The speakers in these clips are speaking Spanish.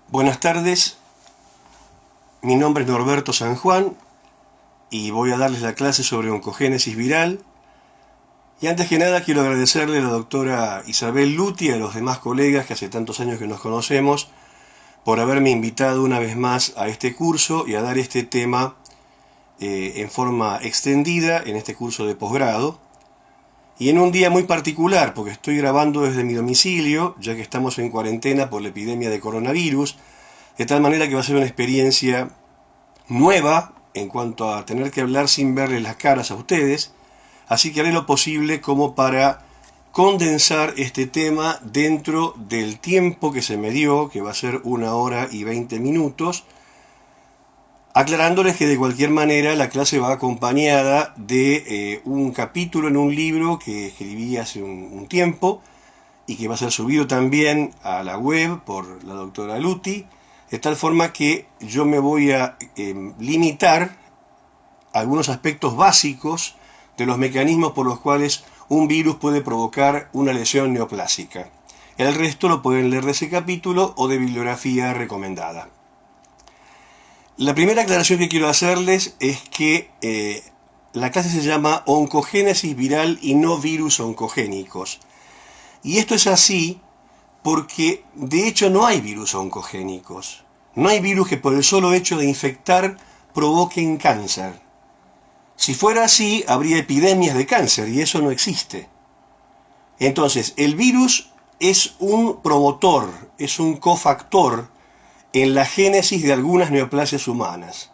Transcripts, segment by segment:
Buenas tardes, mi nombre es Norberto San Juan y voy a darles la clase sobre oncogénesis viral. Y antes que nada quiero agradecerle a la doctora Isabel Luti y a los demás colegas que hace tantos años que nos conocemos por haberme invitado una vez más a este curso y a dar este tema en forma extendida en este curso de posgrado. Y en un día muy particular, porque estoy grabando desde mi domicilio, ya que estamos en cuarentena por la epidemia de coronavirus, de tal manera que va a ser una experiencia nueva en cuanto a tener que hablar sin verles las caras a ustedes, así que haré lo posible como para condensar este tema dentro del tiempo que se me dio, que va a ser 1 hora y 20 minutos, aclarándoles que de cualquier manera la clase va acompañada de un capítulo en un libro que escribí hace un tiempo y que va a ser subido también a la web por la doctora Luti, de tal forma que yo me voy a limitar a algunos aspectos básicos de los mecanismos por los cuales un virus puede provocar una lesión neoplásica. El resto lo pueden leer de ese capítulo o de bibliografía recomendada. La primera aclaración que quiero hacerles es que la clase se llama oncogénesis viral y no virus oncogénicos. Y esto es así porque de hecho no hay virus oncogénicos. No hay virus que por el solo hecho de infectar provoquen cáncer. Si fuera así, habría epidemias de cáncer y eso no existe. Entonces, el virus es un promotor, es un cofactor en la génesis de algunas neoplasias humanas,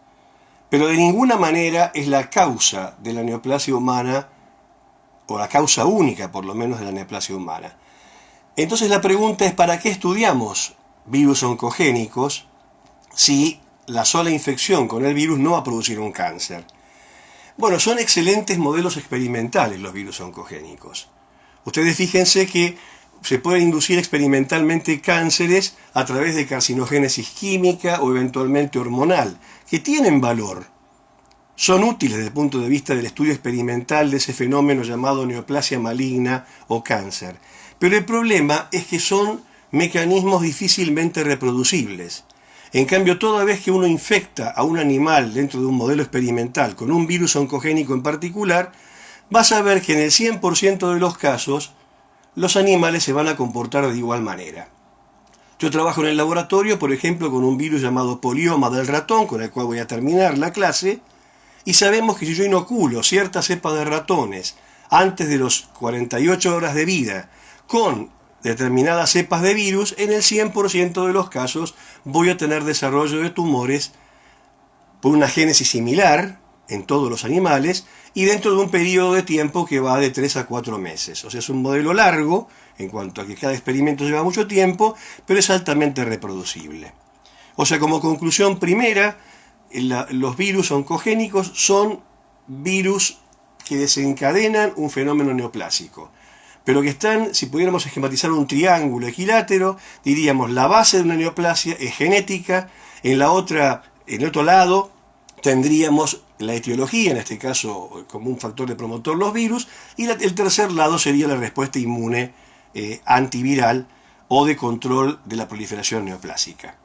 pero de ninguna manera es la causa de la neoplasia humana, o la causa única por lo menos de la neoplasia humana. Entonces la pregunta es, ¿para qué estudiamos virus oncogénicos si la sola infección con el virus no va a producir un cáncer? Bueno, son excelentes modelos experimentales los virus oncogénicos. Ustedes fíjense que se pueden inducir experimentalmente cánceres a través de carcinogénesis química o eventualmente hormonal, que tienen valor. Son útiles desde el punto de vista del estudio experimental de ese fenómeno llamado neoplasia maligna o cáncer. Pero el problema es que son mecanismos difícilmente reproducibles. En cambio, toda vez que uno infecta a un animal dentro de un modelo experimental con un virus oncogénico en particular, vas a ver que en el 100% de los casos los animales se van a comportar de igual manera. Yo trabajo en el laboratorio, por ejemplo, con un virus llamado polioma del ratón, con el cual voy a terminar la clase, y sabemos que si yo inoculo cierta cepa de ratones antes de los 48 horas de vida con determinadas cepas de virus, en el 100% de los casos voy a tener desarrollo de tumores por una génesis similar en todos los animales y dentro de un periodo de tiempo que va de 3 a 4 meses. O sea, es un modelo largo en cuanto a que cada experimento lleva mucho tiempo, pero es altamente reproducible. O sea, como conclusión primera, los virus oncogénicos son virus que desencadenan un fenómeno neoplásico, pero que están, si pudiéramos esquematizar un triángulo equilátero, diríamos la base de una neoplasia es genética, en el otro lado tendríamos la etiología, en este caso como un factor de promotor los virus, y el tercer lado sería la respuesta inmune antiviral o de control de la proliferación neoplásica.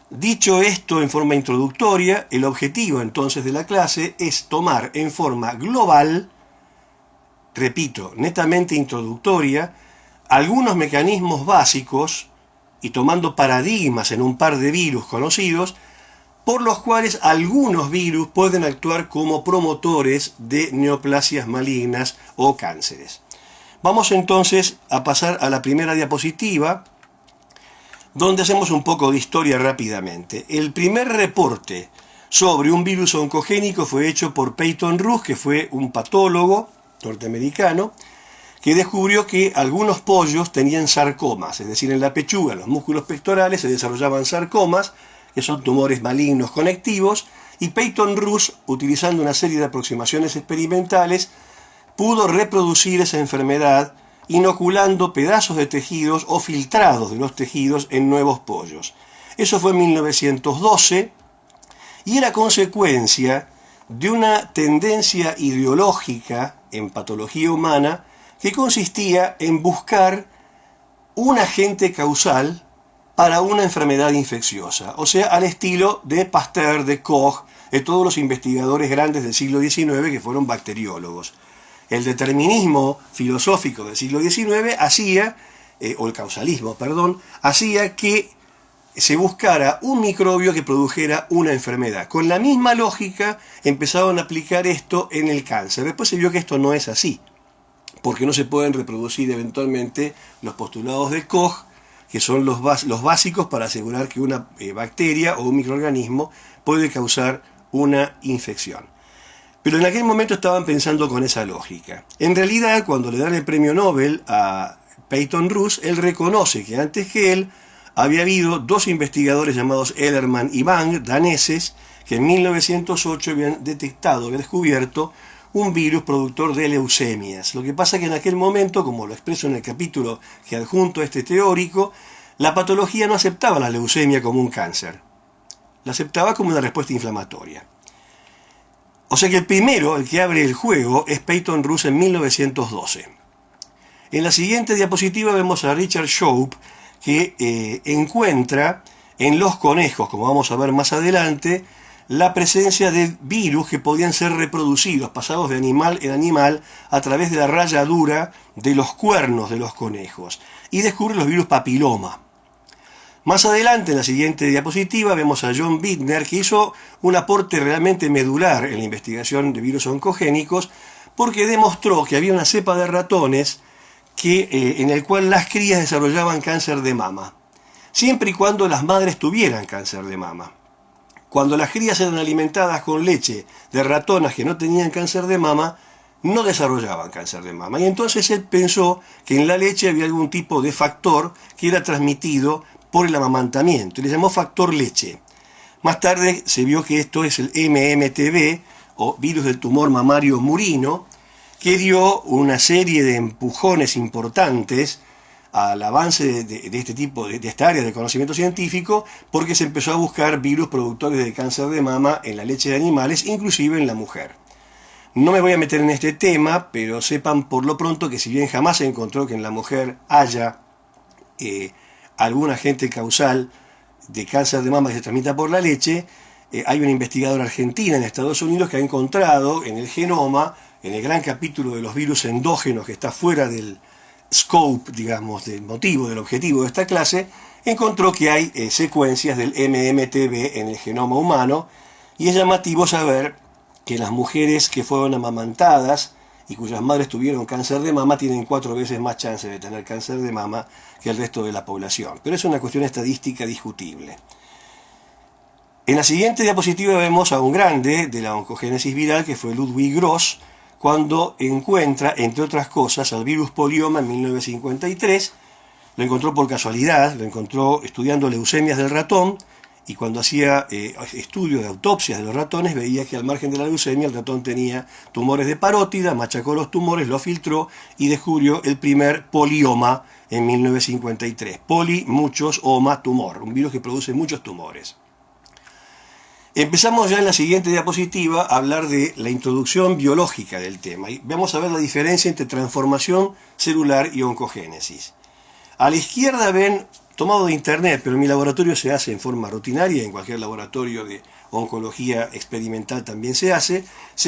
Dicho esto en forma introductoria, el objetivo entonces de la clase es tomar en forma global, repito, netamente introductoria, algunos mecanismos básicos y tomando paradigmas en un par de virus conocidos, por los cuales algunos virus pueden actuar como promotores de neoplasias malignas o cánceres. Vamos entonces a pasar a la primera diapositiva, donde hacemos un poco de historia rápidamente. El primer reporte sobre un virus oncogénico fue hecho por Peyton Rous, que fue un patólogo norteamericano, que descubrió que algunos pollos tenían sarcomas, es decir, en la pechuga, en los músculos pectorales se desarrollaban sarcomas, que son tumores malignos conectivos, y Peyton Rous, utilizando una serie de aproximaciones experimentales, pudo reproducir esa enfermedad inoculando pedazos de tejidos o filtrados de los tejidos en nuevos pollos. Eso fue en 1912 y era consecuencia de una tendencia ideológica en patología humana que consistía en buscar un agente causal para una enfermedad infecciosa, o sea, al estilo de Pasteur, de Koch, de todos los investigadores grandes del siglo XIX que fueron bacteriólogos. El determinismo filosófico del siglo XIX hacía, o el causalismo, perdón, hacía que se buscara un microbio que produjera una enfermedad. Con la misma lógica empezaron a aplicar esto en el cáncer. Después se vio que esto no es así, porque no se pueden reproducir eventualmente los postulados de Koch, que son los básicos para asegurar que una bacteria o un microorganismo puede causar una infección. Pero en aquel momento estaban pensando con esa lógica. En realidad, cuando le dan el premio Nobel a Peyton Roos, él reconoce que antes que él había habido dos investigadores llamados Ellerman y Bang, daneses, que en 1908 habían descubierto un virus productor de leucemias. Lo que pasa es que en aquel momento, como lo expreso en el capítulo que adjunto a este teórico, la patología no aceptaba la leucemia como un cáncer. La aceptaba como una respuesta inflamatoria. O sea que el primero, el que abre el juego, es Peyton Roos en 1912. En la siguiente diapositiva vemos a Richard Shoup, que encuentra en los conejos, como vamos a ver más adelante, la presencia de virus que podían ser reproducidos, pasados de animal en animal, a través de la ralladura de los cuernos de los conejos, y descubre los virus papiloma. Más adelante, en la siguiente diapositiva, vemos a John Bittner, que hizo un aporte realmente medular en la investigación de virus oncogénicos, porque demostró que había una cepa de ratones en el cual las crías desarrollaban cáncer de mama, siempre y cuando las madres tuvieran cáncer de mama. Cuando las crías eran alimentadas con leche de ratonas que no tenían cáncer de mama, no desarrollaban cáncer de mama. Y entonces él pensó que en la leche había algún tipo de factor que era transmitido por el amamantamiento, y le llamó factor leche. Más tarde se vio que esto es el MMTV, o virus del tumor mamario murino, que dio una serie de empujones importantes al avance de este tipo, de esta área del conocimiento científico, porque se empezó a buscar virus productores de cáncer de mama en la leche de animales, inclusive en la mujer. No me voy a meter en este tema, pero sepan por lo pronto que si bien jamás se encontró que en la mujer haya algún agente causal de cáncer de mama que se transmita por la leche, hay una investigadora argentina en Estados Unidos que ha encontrado en el genoma, en el gran capítulo de los virus endógenos que está fuera del scope, digamos, del motivo, del objetivo de esta clase, encontró que hay secuencias del MMTV en el genoma humano, y es llamativo saber que las mujeres que fueron amamantadas y cuyas madres tuvieron cáncer de mama tienen 4 veces más chance de tener cáncer de mama que el resto de la población. Pero es una cuestión estadística discutible. En la siguiente diapositiva vemos a un grande de la oncogénesis viral, que fue Ludwig Gross, cuando encuentra, entre otras cosas, al virus polioma en 1953. Lo encontró por casualidad, lo encontró estudiando leucemias del ratón, y cuando hacía estudios de autopsias de los ratones veía que al margen de la leucemia el ratón tenía tumores de parótida, machacó los tumores, los filtró y descubrió el primer polioma en 1953. Poli, muchos, oma, tumor, un virus que produce muchos tumores. Empezamos ya en la siguiente diapositiva a hablar de la introducción biológica del tema, y vamos a ver la diferencia entre transformación celular y oncogénesis. A la izquierda ven, tomado de internet, pero en mi laboratorio se hace en forma rutinaria, en cualquier laboratorio de oncología experimental también se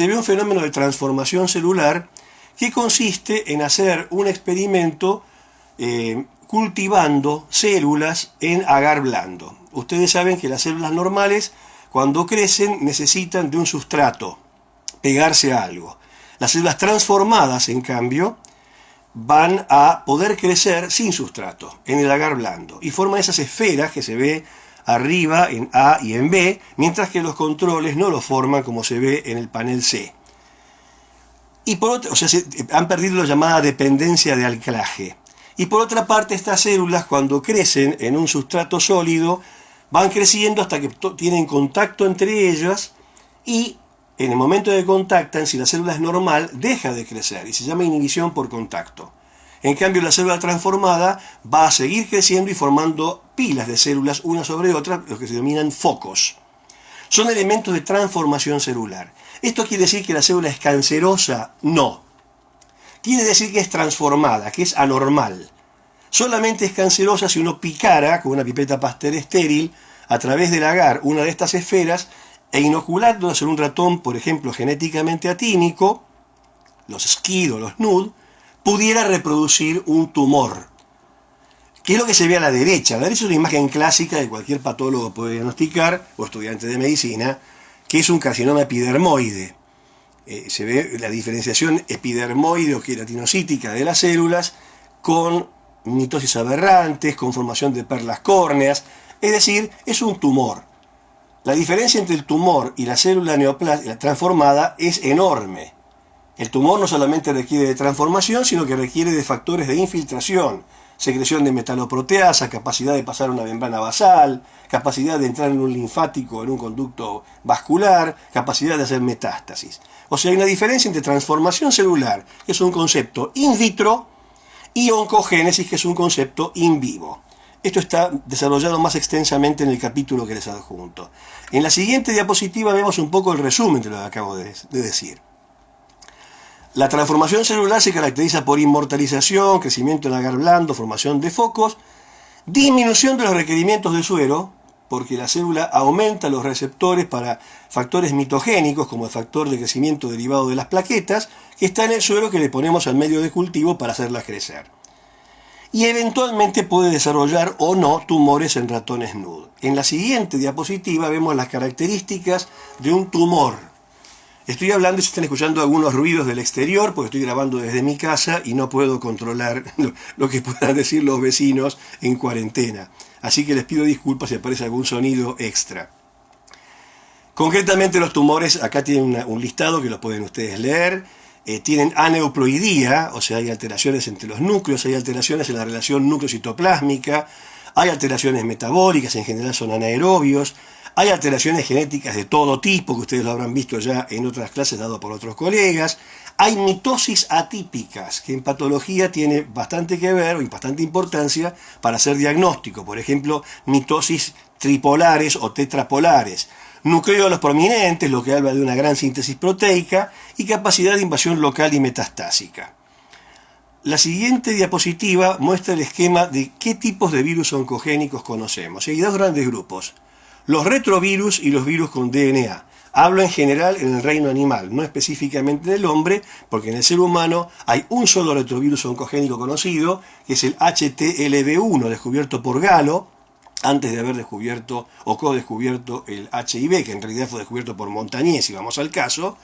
ve un fenómeno de transformación celular que consiste en hacer un experimento cultivando células en agar blando. Ustedes saben que las células normales, cuando crecen, necesitan de un sustrato, pegarse a algo. Las células transformadas, en cambio, van a poder crecer sin sustrato, en el agar blando, y forman esas esferas que se ve arriba en A y en B, mientras que los controles no lo forman como se ve en el panel C. Y por otra, han perdido la llamada dependencia de anclaje. Y por otra parte, estas células, cuando crecen en un sustrato sólido, van creciendo hasta que tienen contacto entre ellas, y en el momento de que contactan, si la célula es normal, deja de crecer y se llama inhibición por contacto. En cambio, la célula transformada va a seguir creciendo y formando pilas de células una sobre otra, los que se denominan focos. Son elementos de transformación celular. ¿Esto quiere decir que la célula es cancerosa? No. Quiere decir que es transformada, que es anormal. Solamente es cancerosa si uno picara con una pipeta Pasteur estéril a través del agar una de estas esferas e inoculándolas en un ratón, por ejemplo, genéticamente atímico, los SCID o los NUD, pudiera reproducir un tumor. ¿Qué es lo que se ve a la derecha? A la derecha es una imagen clásica que cualquier patólogo puede diagnosticar, o estudiante de medicina, que es un carcinoma epidermoide. Se ve la diferenciación epidermoide o queratinocítica de las células con mitosis aberrantes, con formación de perlas córneas, es decir, es un tumor. La diferencia entre el tumor y la célula neoplástica transformada es enorme. El tumor no solamente requiere de transformación, sino que requiere de factores de infiltración, secreción de metaloproteasa, capacidad de pasar una membrana basal, capacidad de entrar en un linfático, en un conducto vascular, capacidad de hacer metástasis. O sea, hay una diferencia entre transformación celular, que es un concepto in vitro, y oncogénesis, que es un concepto in vivo. Esto está desarrollado más extensamente en el capítulo que les adjunto. En la siguiente diapositiva vemos un poco el resumen de lo que acabo de decir. La transformación celular se caracteriza por inmortalización, crecimiento en agar blando, formación de focos, disminución de los requerimientos de suero, porque la célula aumenta los receptores para factores mitogénicos, como el factor de crecimiento derivado de las plaquetas, que está en el suero que le ponemos al medio de cultivo para hacerlas crecer. Y eventualmente puede desarrollar o no tumores en ratones NUD. En la siguiente diapositiva vemos las características de un tumor. Estoy hablando y se están escuchando algunos ruidos del exterior, porque estoy grabando desde mi casa y no puedo controlar lo que puedan decir los vecinos en cuarentena. Así que les pido disculpas si aparece algún sonido extra. Concretamente los tumores, acá tienen un listado que lo pueden ustedes leer. Tienen aneuploidía, o sea, hay alteraciones entre los núcleos, hay alteraciones en la relación núcleo-citoplásmica, hay alteraciones metabólicas, en general son anaerobios, hay alteraciones genéticas de todo tipo, que ustedes lo habrán visto ya en otras clases dado por otros colegas, hay mitosis atípicas, que en patología tiene bastante que ver, o bastante importancia, para hacer diagnóstico, por ejemplo, mitosis tripolares o tetrapolares, nucleolos prominentes, lo que habla de una gran síntesis proteica, y capacidad de invasión local y metastásica. La siguiente diapositiva muestra el esquema de qué tipos de virus oncogénicos conocemos. Hay dos grandes grupos, los retrovirus y los virus con DNA. Hablo en general en el reino animal, no específicamente en el hombre, porque en el ser humano hay un solo retrovirus oncogénico conocido, que es el HTLV1, descubierto por Galo, antes de haber descubierto o co-descubierto el HIV, que en realidad fue descubierto por Montagnier, si vamos al caso.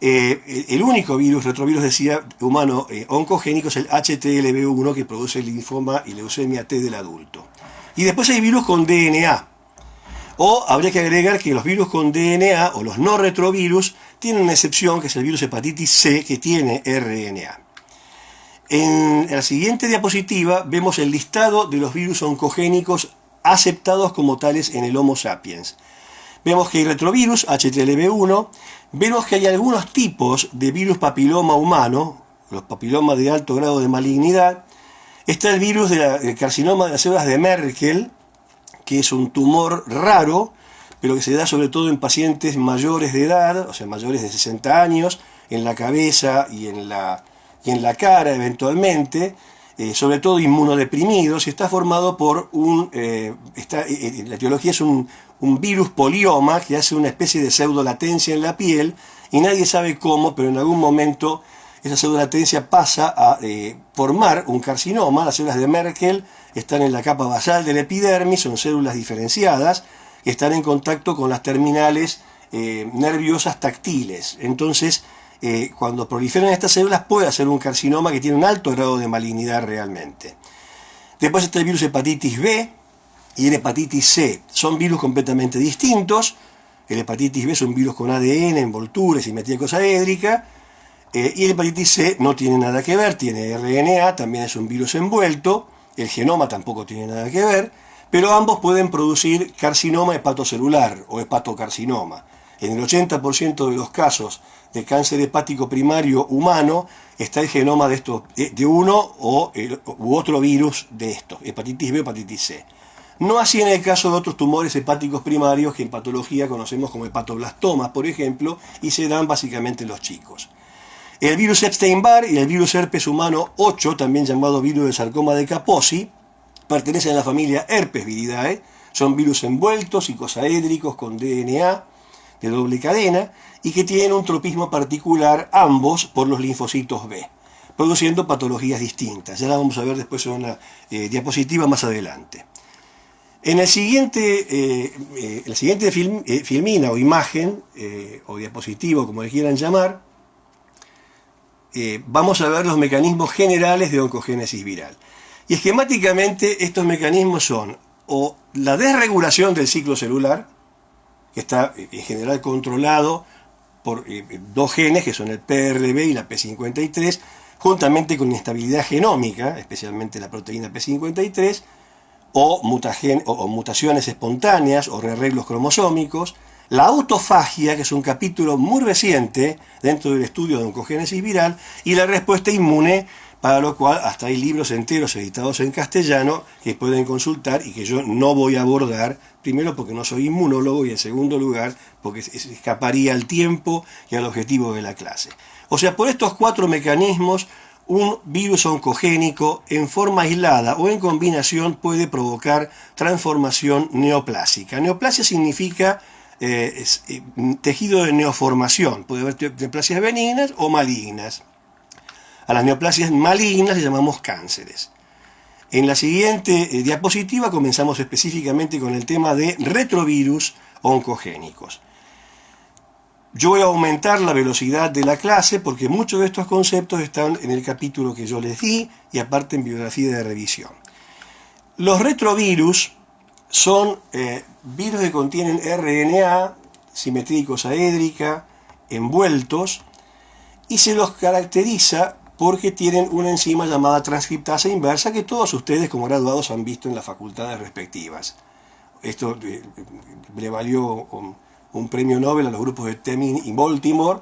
El único retrovirus, decía, humano oncogénico es el HTLV1, que produce el linfoma y leucemia T del adulto. Y después hay virus con DNA. O habría que agregar que los virus con DNA o los no retrovirus tienen una excepción, que es el virus hepatitis C, que tiene RNA. En la siguiente diapositiva vemos el listado de los virus oncogénicos aceptados como tales en el Homo sapiens. Vemos que hay retrovirus, HTLV1, vemos que hay algunos tipos de virus papiloma humano, los papilomas de alto grado de malignidad. Está el virus del carcinoma de las células de Merkel, que es un tumor raro, pero que se da sobre todo en pacientes mayores de edad, o sea, mayores de 60 años, en la cabeza y en la cara eventualmente, sobre todo inmunodeprimidos, y está formado por la etiología es un virus polioma que hace una especie de pseudolatencia en la piel, y nadie sabe cómo, pero en algún momento esa pseudolatencia pasa a formar un carcinoma. Las células de Merkel están en la capa basal del epidermis, son células diferenciadas, que están en contacto con las terminales nerviosas táctiles. Entonces, cuando proliferan estas células puede hacer un carcinoma que tiene un alto grado de malignidad realmente. Después está el virus hepatitis B y el hepatitis C. Son virus completamente distintos. El hepatitis B es un virus con ADN, envoltura, simetría cosaédrica. Y el hepatitis C no tiene nada que ver, tiene RNA, también es un virus envuelto. El genoma tampoco tiene nada que ver, pero ambos pueden producir carcinoma hepatocelular o hepatocarcinoma. En el 80% de los casos de cáncer hepático primario humano está el genoma de uno u otro virus de estos, hepatitis B o hepatitis C. No así en el caso de otros tumores hepáticos primarios que en patología conocemos como hepatoblastomas, por ejemplo, y se dan básicamente en los chicos. El virus Epstein-Barr y el virus herpes humano 8, también llamado virus del sarcoma de Kaposi, pertenecen a la familia Herpesviridae. Son virus envueltos, icosaédricos con DNA de doble cadena y que tienen un tropismo particular, ambos por los linfocitos B, produciendo patologías distintas. Ya la vamos a ver después en una diapositiva más adelante. En la siguiente filmina o imagen, o diapositivo, como le quieran llamar, vamos a ver los mecanismos generales de oncogénesis viral. Y esquemáticamente estos mecanismos son o la desregulación del ciclo celular, que está en general controlado por dos genes, que son el PRB y la P53, juntamente con inestabilidad genómica, especialmente la proteína P53, o mutaciones espontáneas o rearreglos cromosómicos, la autofagia, que es un capítulo muy reciente dentro del estudio de oncogénesis viral, y la respuesta inmune, para lo cual hasta hay libros enteros editados en castellano que pueden consultar y que yo no voy a abordar, primero porque no soy inmunólogo y en segundo lugar porque se escaparía al tiempo y al objetivo de la clase. O sea, por estos 4 mecanismos, un virus oncogénico en forma aislada o en combinación puede provocar transformación neoplásica. Neoplasia significa tejido de neoformación, puede haber neoplasias benignas o malignas. A las neoplasias malignas les llamamos cánceres. En la siguiente diapositiva comenzamos específicamente con el tema de retrovirus oncogénicos. Yo voy a aumentar la velocidad de la clase porque muchos de estos conceptos están en el capítulo que yo les di y aparte en bibliografía de revisión. Los retrovirus son virus que contienen RNA, simetría icosaédrica, envueltos, y se los caracteriza porque tienen una enzima llamada transcriptasa inversa que todos ustedes como graduados han visto en las facultades respectivas. Esto le valió un premio Nobel a los grupos de Temin y Baltimore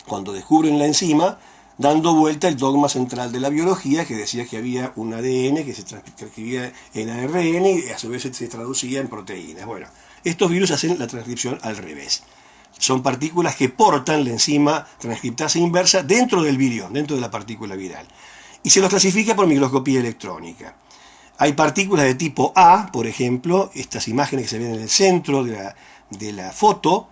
cuando descubren la enzima, dando vuelta el dogma central de la biología que decía que había un ADN que se transcribía en ARN y a su vez se traducía en proteínas. Bueno, estos virus hacen la transcripción al revés. Son partículas que portan la enzima transcriptasa inversa dentro del virión, dentro de la partícula viral. Y se los clasifica por microscopía electrónica. Hay partículas de tipo A, por ejemplo, estas imágenes que se ven en el centro de la foto,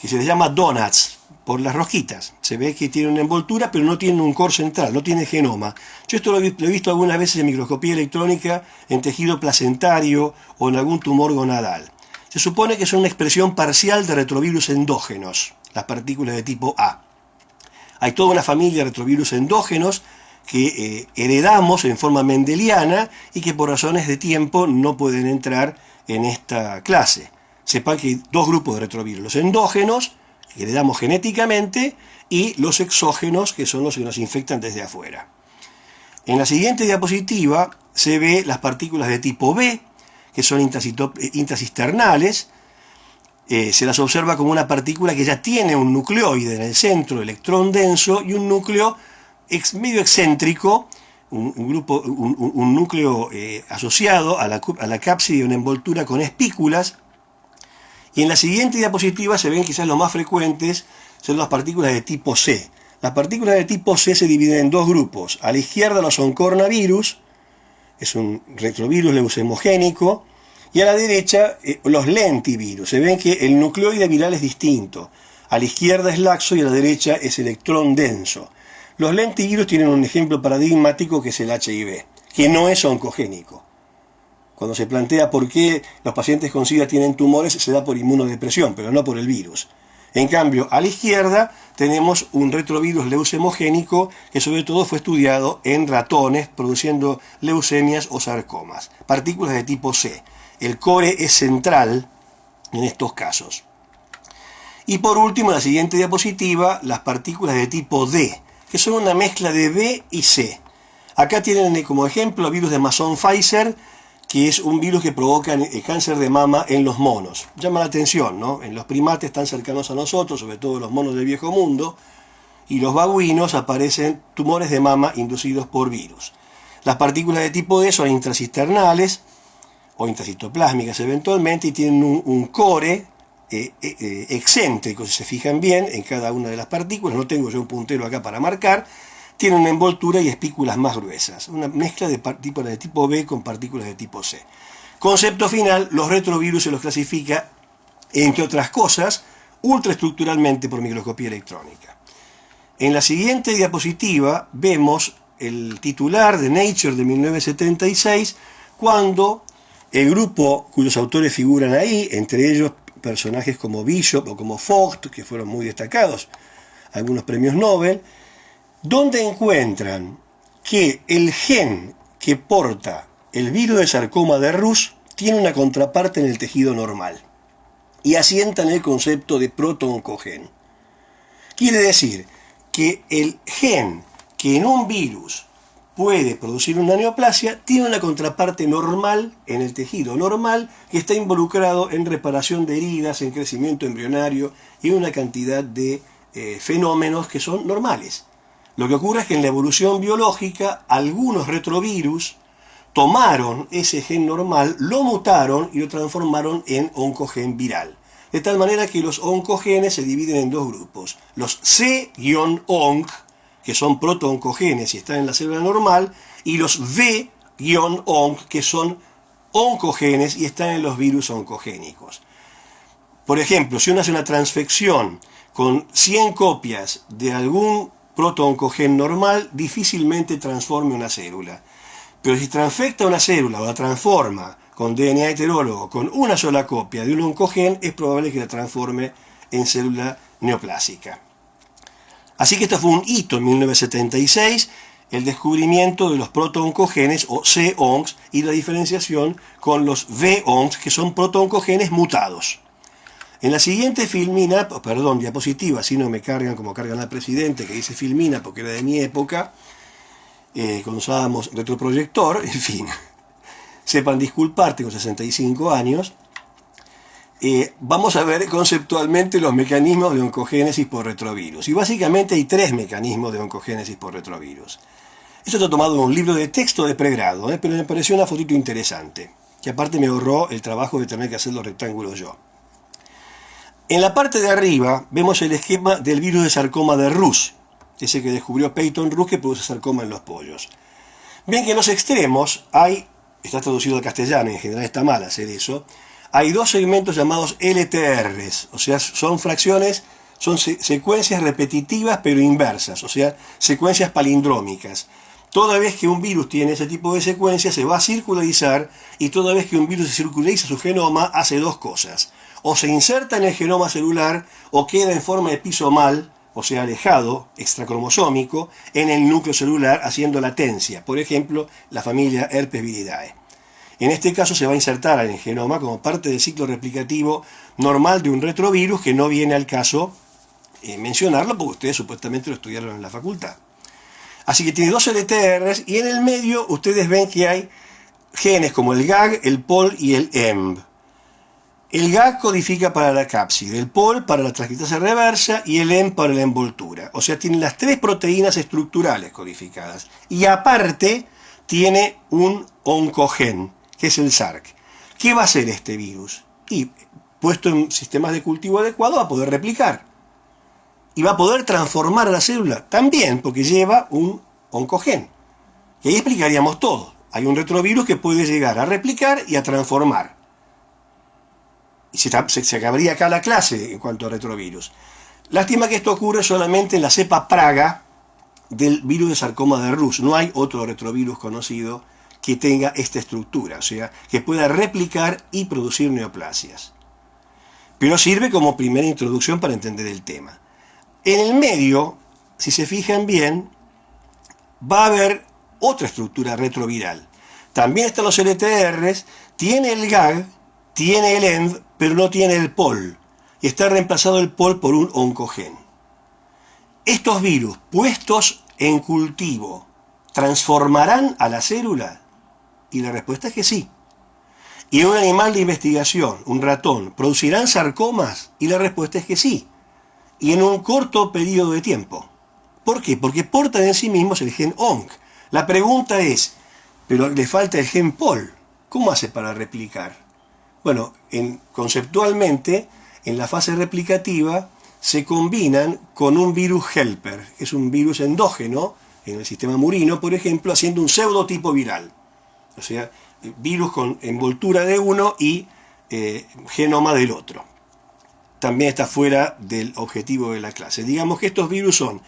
que se les llama donuts, por las rosquitas. Se ve que tienen una envoltura, pero no tienen un core central, no tiene genoma. Yo esto lo he visto algunas veces en microscopía electrónica, en tejido placentario o en algún tumor gonadal. Se supone que son una expresión parcial de retrovirus endógenos, las partículas de tipo A. Hay toda una familia de retrovirus endógenos que heredamos en forma mendeliana y que por razones de tiempo no pueden entrar en esta clase. Sepan que hay 2 grupos de retrovirus, los endógenos, que heredamos genéticamente, y los exógenos, que son los que nos infectan desde afuera. En la siguiente diapositiva se ve las partículas de tipo B, que son intracisternales. Se las observa como una partícula que ya tiene un nucleoide en el centro, electrón denso, y un núcleo medio excéntrico, un núcleo asociado a la cápside de una envoltura con espículas. Y en la siguiente diapositiva se ven quizás los más frecuentes, son las partículas de tipo C. Las partículas de tipo C se dividen en 2 grupos. A la izquierda los oncornavirus, es un retrovirus leucemogénico, y a la derecha los lentivirus. Se ven que el nucleoide viral es distinto. A la izquierda es laxo y a la derecha es electrón denso. Los lentivirus tienen un ejemplo paradigmático que es el HIV, que no es oncogénico. Cuando se plantea por qué los pacientes con SIDA tienen tumores, se da por inmunodepresión, pero no por el virus. En cambio, a la izquierda tenemos un retrovirus leucemogénico que sobre todo fue estudiado en ratones produciendo leucemias o sarcomas. Partículas de tipo C. El core es central en estos casos. Y por último, en la siguiente diapositiva, las partículas de tipo D, que son una mezcla de B y C. Acá tienen como ejemplo el virus de Mason-Pfizer, que es un virus que provoca el cáncer de mama en los monos. Llama la atención, ¿no? En los primates tan cercanos a nosotros, sobre todo los monos del viejo mundo, y los babuinos aparecen tumores de mama inducidos por virus. Las partículas de tipo D son intracisternales o intracitoplásmicas eventualmente y tienen un core excéntricos, si se fijan bien, en cada una de las partículas. No tengo yo un puntero acá para marcar. Tiene una envoltura y espículas más gruesas. Una mezcla de partículas de tipo B con partículas de tipo C. Concepto final, los retrovirus se los clasifica, entre otras cosas, ultraestructuralmente por microscopía electrónica. En la siguiente diapositiva vemos el titular de Nature de 1976, cuando el grupo cuyos autores figuran ahí, entre ellos personajes como Bishop o como Vogt, que fueron muy destacados, algunos premios Nobel, donde encuentran que el gen que porta el virus de sarcoma de Rus tiene una contraparte en el tejido normal, y asientan el concepto de proto-oncogen. Quiere decir que el gen que en un virus puede producir una neoplasia tiene una contraparte normal en el tejido normal, que está involucrado en reparación de heridas, en crecimiento embrionario y una cantidad de fenómenos que son normales. Lo que ocurre es que en la evolución biológica algunos retrovirus tomaron ese gen normal, lo mutaron y lo transformaron en oncogen viral. De tal manera que los oncogenes se dividen en dos grupos. Los C-onc, que son proto-oncogenes y están en la célula normal, y los V-onc, que son oncogenes y están en los virus oncogénicos. Por ejemplo, si uno hace una transfección con 100 copias de algún proto-oncogen normal, difícilmente transforme una célula. Pero si transfecta una célula o la transforma con DNA heterólogo con una sola copia de un oncogen, es probable que la transforme en célula neoplásica. Así que esto fue un hito en 1976, el descubrimiento de los proto-oncogenes o C-oncs y la diferenciación con los V-oncs, que son proto-oncogenes mutados. En la siguiente diapositiva, si no me cargan como cargan al presidente, que dice filmina porque era de mi época, cuando usábamos retroproyector, en fin, sepan disculpar, tengo 65 años, vamos a ver conceptualmente los mecanismos de oncogénesis por retrovirus. Y básicamente hay 3 mecanismos de oncogénesis por retrovirus. Esto está tomado de un libro de texto de pregrado, pero me pareció una fotito interesante, que aparte me ahorró el trabajo de tener que hacer los rectángulos yo. En la parte de arriba vemos el esquema del virus de sarcoma de Rus, ese que descubrió Peyton Rus, que produce sarcoma en los pollos. Ven que en los extremos hay, está traducido al castellano, en general está mal hacer eso, hay 2 segmentos llamados LTRs, o sea, son fracciones, son secuencias repetitivas pero inversas, o sea, secuencias palindrómicas. Toda vez que un virus tiene ese tipo de secuencia se va a circularizar, y toda vez que un virus se circulariza su genoma hace 2 cosas. O se inserta en el genoma celular o queda en forma episomal, o sea, alejado, extracromosómico, en el núcleo celular haciendo latencia. Por ejemplo, la familia Herpesviridae. En este caso se va a insertar en el genoma como parte del ciclo replicativo normal de un retrovirus, que no viene al caso mencionarlo porque ustedes supuestamente lo estudiaron en la facultad. Así que tiene 2 LTRs y en el medio ustedes ven que hay genes como el GAG, el POL y el EMB. El GAG codifica para la cápside, el POL para la transcriptasa reversa y el EMB para la envoltura. O sea, tiene las 3 proteínas estructurales codificadas. Y aparte tiene un oncogen, que es el SARC. ¿Qué va a hacer este virus? Y puesto en sistemas de cultivo adecuados va a poder replicar. Y va a poder transformar a la célula también, porque lleva un oncogen. Y ahí explicaríamos todo. Hay un retrovirus que puede llegar a replicar y a transformar. Y se acabaría acá la clase en cuanto a retrovirus. Lástima que esto ocurre solamente en la cepa Praga del virus de sarcoma de Rus. No hay otro retrovirus conocido que tenga esta estructura, o sea, que pueda replicar y producir neoplasias. Pero sirve como primera introducción para entender el tema. En el medio, si se fijan bien, va a haber otra estructura retroviral. También están los LTRs, tiene el GAG, tiene el ENV, pero no tiene el POL. Y está reemplazado el POL por un oncogen. Estos virus, puestos en cultivo, ¿transformarán a la célula? Y la respuesta es que sí. Y en un animal de investigación, un ratón, ¿producirán sarcomas? Y la respuesta es que sí. Y en un corto periodo de tiempo. ¿Por qué? Porque portan en sí mismos el gen ONC. La pregunta es, pero le falta el gen POL. ¿Cómo hace para replicar? Bueno, conceptualmente, en la fase replicativa se combinan con un virus helper, que es un virus endógeno en el sistema murino, por ejemplo, haciendo un pseudotipo viral. O sea, virus con envoltura de uno y genoma del otro. También está fuera del objetivo de la clase. Digamos que estos virus son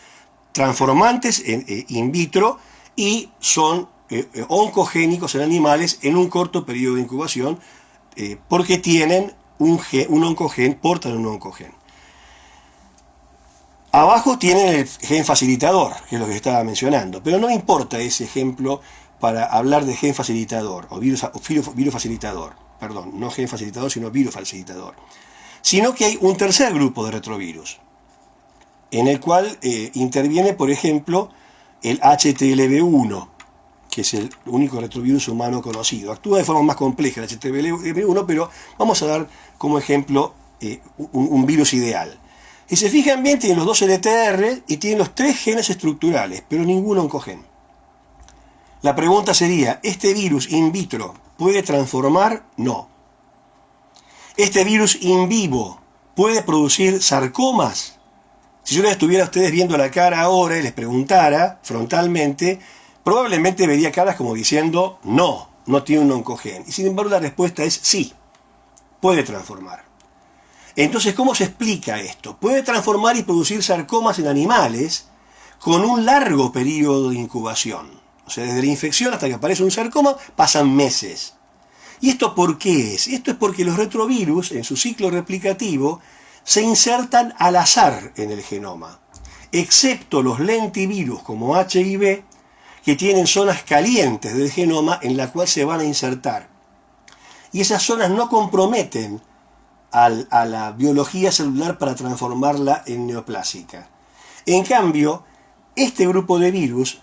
transformantes in vitro y son oncogénicos en animales en un corto periodo de incubación porque tienen un oncogen, portan un oncogen. Abajo tienen el gen facilitador, que es lo que estaba mencionando, pero no importa ese ejemplo para hablar de gen facilitador o virus facilitador, perdón, no gen facilitador sino virus facilitador, sino que hay un tercer grupo de retrovirus, en el cual interviene, por ejemplo, el HTLV1, que es el único retrovirus humano conocido. Actúa de forma más compleja el HTLV1, pero vamos a dar como ejemplo un virus ideal. Y se fijan bien, tienen los dos LTR y tienen los 3 genes estructurales, pero ningún oncogen. La pregunta sería, ¿este virus in vitro puede transformar? No. ¿Este virus in vivo puede producir sarcomas? Si yo les estuviera a ustedes viendo la cara ahora y les preguntara frontalmente, probablemente vería caras como diciendo, no, no tiene un oncogen. Y sin embargo la respuesta es sí, puede transformar. Entonces, ¿cómo se explica esto? Puede transformar y producir sarcomas en animales con un largo periodo de incubación. O sea, desde la infección hasta que aparece un sarcoma pasan meses. ¿Y esto por qué es? Esto es porque los retrovirus, en su ciclo replicativo, se insertan al azar en el genoma, excepto los lentivirus como HIV, que tienen zonas calientes del genoma en la cual se van a insertar. Y esas zonas no comprometen a la biología celular para transformarla en neoplásica. En cambio, este grupo de virus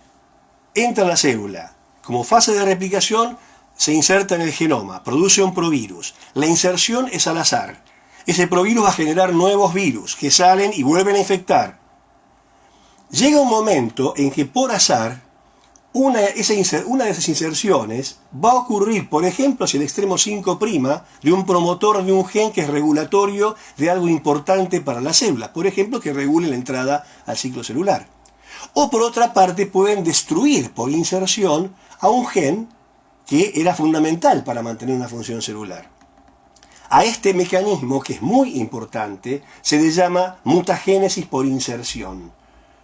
entra a la célula. Como fase de replicación, se inserta en el genoma, produce un provirus. La inserción es al azar. Ese provirus va a generar nuevos virus que salen y vuelven a infectar. Llega un momento en que por azar, una de esas inserciones va a ocurrir, por ejemplo, hacia el extremo 5' de un promotor de un gen que es regulatorio de algo importante para la célula, por ejemplo, que regule la entrada al ciclo celular. O por otra parte, pueden destruir por inserción a un gen que era fundamental para mantener una función celular. A este mecanismo, que es muy importante, se le llama mutagénesis por inserción.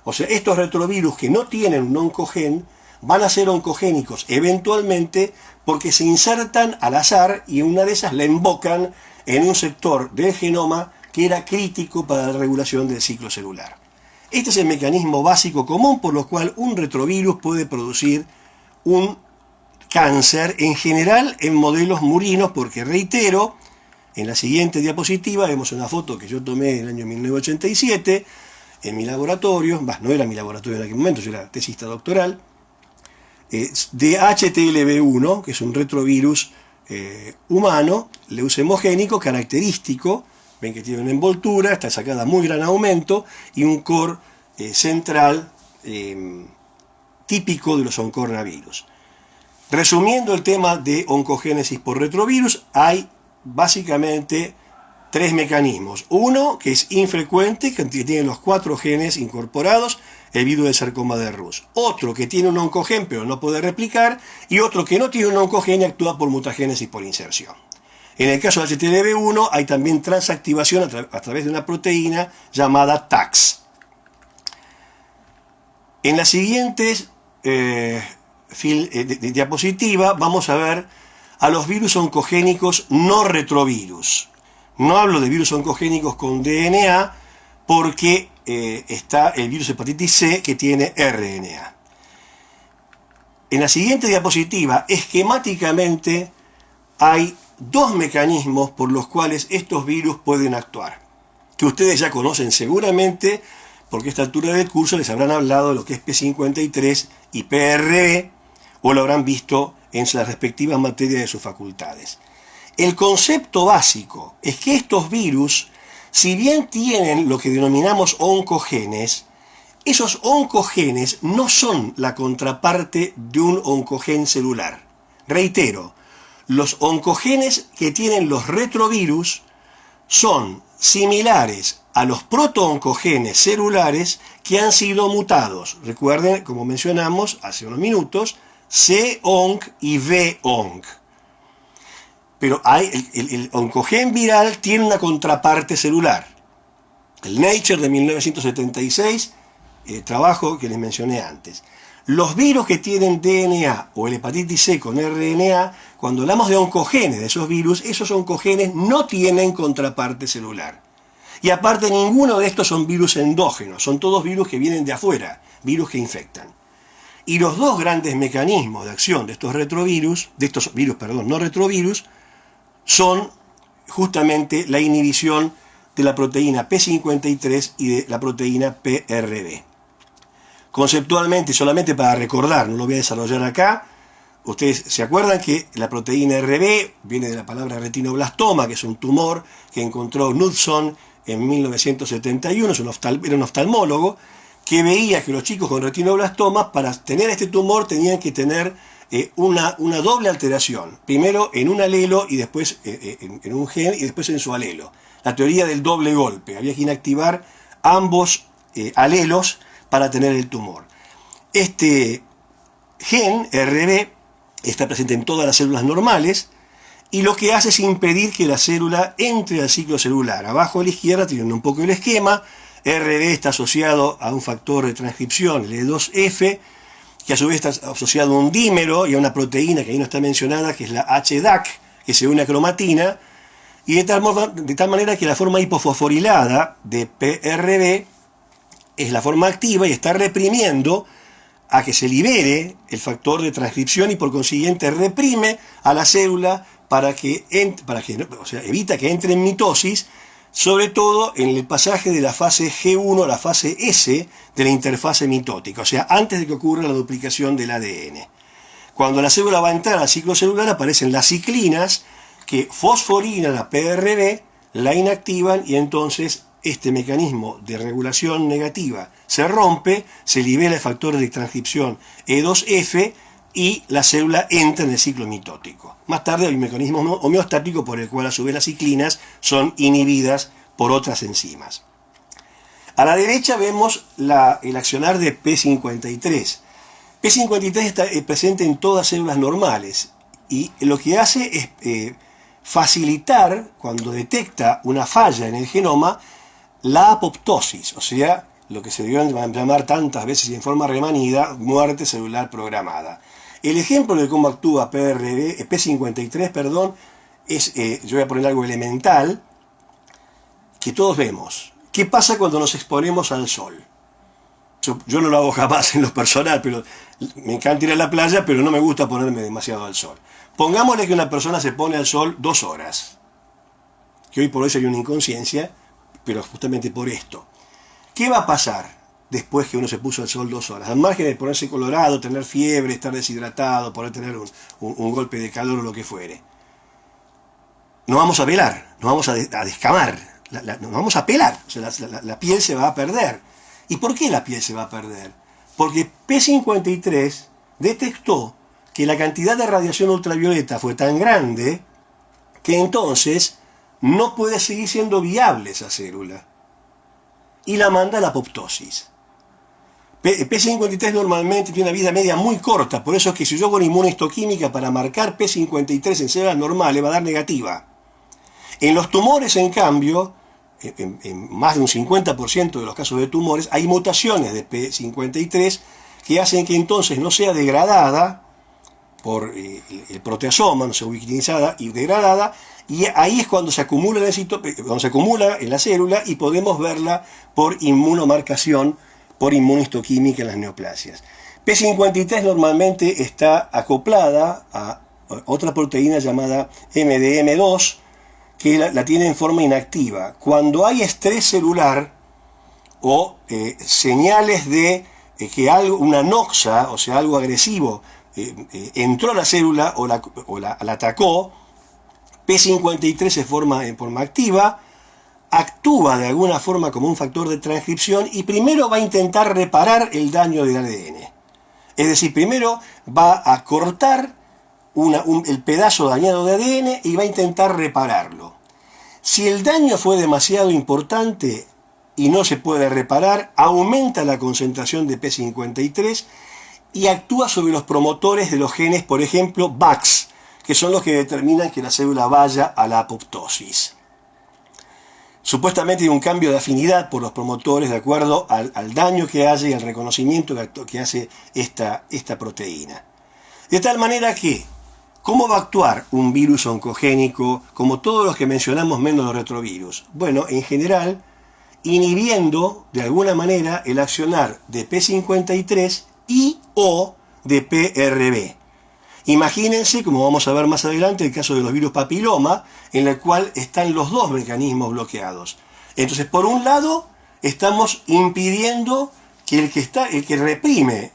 O sea, estos retrovirus que no tienen un oncogen van a ser oncogénicos eventualmente porque se insertan al azar y una de esas la invocan en un sector del genoma que era crítico para la regulación del ciclo celular. Este es el mecanismo básico común por lo cual un retrovirus puede producir un cáncer, en general en modelos murinos, porque reitero, en la siguiente diapositiva vemos una foto que yo tomé en el año 1987 en mi laboratorio, no era mi laboratorio en aquel momento, yo era tesista doctoral, de HTLV1, que es un retrovirus humano, leucemogénico, característico. Ven que tiene una envoltura, está sacada a muy gran aumento y un core central típico de los oncornavirus. Resumiendo el tema de oncogénesis por retrovirus, hay básicamente 3 mecanismos. Uno que es infrecuente, que tiene los 4 genes incorporados, el virus del sarcoma de Rous. Otro que tiene un oncogen pero no puede replicar, y otro que no tiene un oncogen y actúa por mutagénesis por inserción. En el caso de HTLV1 hay también transactivación a través de una proteína llamada TAX. En las siguientes diapositiva vamos a ver a los virus oncogénicos no retrovirus. No hablo de virus oncogénicos con DNA porque está el virus hepatitis C que tiene RNA. En la siguiente diapositiva, esquemáticamente, hay 2 mecanismos por los cuales estos virus pueden actuar, que ustedes ya conocen seguramente, porque a esta altura del curso les habrán hablado de lo que es P53 y PRB, o lo habrán visto en las respectivas materias de sus facultades. El concepto básico es que estos virus, si bien tienen lo que denominamos oncogenes, esos oncogenes no son la contraparte de un oncogen celular. Reitero, los oncogenes que tienen los retrovirus son similares a los protooncogenes celulares que han sido mutados. Recuerden, como mencionamos hace unos minutos, C-ONC y V-ONC. Pero el oncogen viral tiene una contraparte celular. El Nature de 1976, el trabajo que les mencioné antes. Los virus que tienen DNA o el hepatitis C con RNA, cuando hablamos de oncogenes de esos virus, esos oncogenes no tienen contraparte celular. Y aparte, ninguno de estos son virus endógenos, son todos virus que vienen de afuera, virus que infectan. Y los dos grandes mecanismos de acción de estos retrovirus, no retrovirus, son justamente la inhibición de la proteína P53 y de la proteína PRB. Conceptualmente, solamente para recordar, no lo voy a desarrollar acá, ustedes se acuerdan que la proteína RB viene de la palabra retinoblastoma, que es un tumor que encontró Knudson en 1971, era un oftalmólogo, que veía que los chicos con retinoblastomas, para tener este tumor, tenían que tener una doble alteración. Primero en un alelo y después en un gen y después en su alelo. La teoría del doble golpe. Había que inactivar ambos alelos para tener el tumor. Este gen, RB, está presente en todas las células normales y lo que hace es impedir que la célula entre al ciclo celular. Abajo a la izquierda tienen un poco el esquema. RB está asociado a un factor de transcripción, el E2F, que a su vez está asociado a un dímero y a una proteína que ahí no está mencionada, que es la HDAC, que se une a cromatina, y de tal manera que la forma hipofosforilada de PRB es la forma activa y está reprimiendo a que se libere el factor de transcripción y por consiguiente reprime a la célula evita que entre en mitosis, sobre todo en el pasaje de la fase G1 a la fase S de la interfase mitótica, o sea, antes de que ocurra la duplicación del ADN. Cuando la célula va a entrar al ciclo celular aparecen las ciclinas que fosforilan a PRB, la inactivan y entonces este mecanismo de regulación negativa se rompe, se libera el factor de transcripción E2F y la célula entra en el ciclo mitótico. Más tarde hay un mecanismo homeostático por el cual a su vez las ciclinas son inhibidas por otras enzimas. A la derecha vemos el accionar de P53. P53 está presente en todas células normales y lo que hace es facilitar, cuando detecta una falla en el genoma, la apoptosis, o sea, lo que se dio a llamar tantas veces y en forma remanida, muerte celular programada. El ejemplo de cómo actúa P53, es, yo voy a poner algo elemental, que todos vemos. ¿Qué pasa cuando nos exponemos al sol? Yo no lo hago jamás en lo personal, pero me encanta ir a la playa, pero no me gusta ponerme demasiado al sol. Pongámosle que una persona se pone al sol 2 horas, que hoy por hoy sería una inconsciencia, pero justamente por esto. ¿Qué va a pasar después que uno se puso al sol 2 horas? Al margen de ponerse colorado, tener fiebre, estar deshidratado, poder tener un golpe de calor o lo que fuere. No vamos a velar, no vamos a descamar, nos vamos a pelar, o sea, la piel se va a perder. ¿Y por qué la piel se va a perder? Porque P53 detectó que la cantidad de radiación ultravioleta fue tan grande que entonces no puede seguir siendo viable esa célula y la manda a la apoptosis. P53 normalmente tiene una vida media muy corta, por eso es que si yo hago una inmunohistoquímica para marcar P53 en células normales va a dar negativa. En los tumores, en cambio, en más de un 50% de los casos de tumores, hay mutaciones de P53 que hacen que entonces no sea degradada por el proteasoma, no sea ubiquitinizada y degradada, y ahí es cuando se acumula en la célula y podemos verla por inmunomarcación, por inmunohistoquímica en las neoplasias. P53 normalmente está acoplada a otra proteína llamada MDM2, que la tiene en forma inactiva. Cuando hay estrés celular o señales de que una noxa, o sea, algo agresivo, entró a la célula o la atacó, P53 se forma en forma activa, actúa de alguna forma como un factor de transcripción y primero va a intentar reparar el daño del ADN. Es decir, primero va a cortar el pedazo dañado de ADN y va a intentar repararlo. Si el daño fue demasiado importante y no se puede reparar, aumenta la concentración de P53 y actúa sobre los promotores de los genes, por ejemplo, VAX, que son los que determinan que la célula vaya a la apoptosis. Supuestamente hay un cambio de afinidad por los promotores de acuerdo al daño que haya y al reconocimiento que hace esta proteína. De tal manera que, ¿cómo va a actuar un virus oncogénico como todos los que mencionamos menos los retrovirus? Bueno, en general, inhibiendo de alguna manera el accionar de P53 y o de PRB. Imagínense, como vamos a ver más adelante, el caso de los virus papiloma, en el cual están los dos mecanismos bloqueados. Entonces, por un lado, estamos impidiendo que el que reprime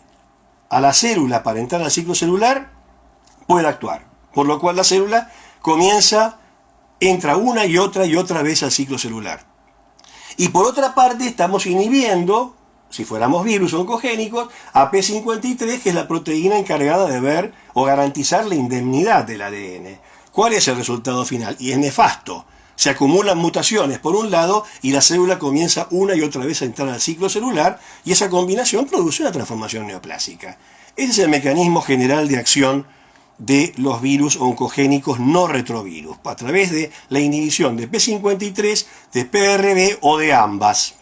a la célula para entrar al ciclo celular pueda actuar. Por lo cual la célula entra una y otra vez al ciclo celular. Y por otra parte, estamos inhibiendo, si fuéramos virus oncogénicos, a P53, que es la proteína encargada de ver o garantizar la indemnidad del ADN. ¿Cuál es el resultado final? Y es nefasto. Se acumulan mutaciones por un lado y la célula comienza una y otra vez a entrar al ciclo celular y esa combinación produce una transformación neoplásica. Ese es el mecanismo general de acción de los virus oncogénicos no retrovirus, a través de la inhibición de P53, de PRB o de ambas.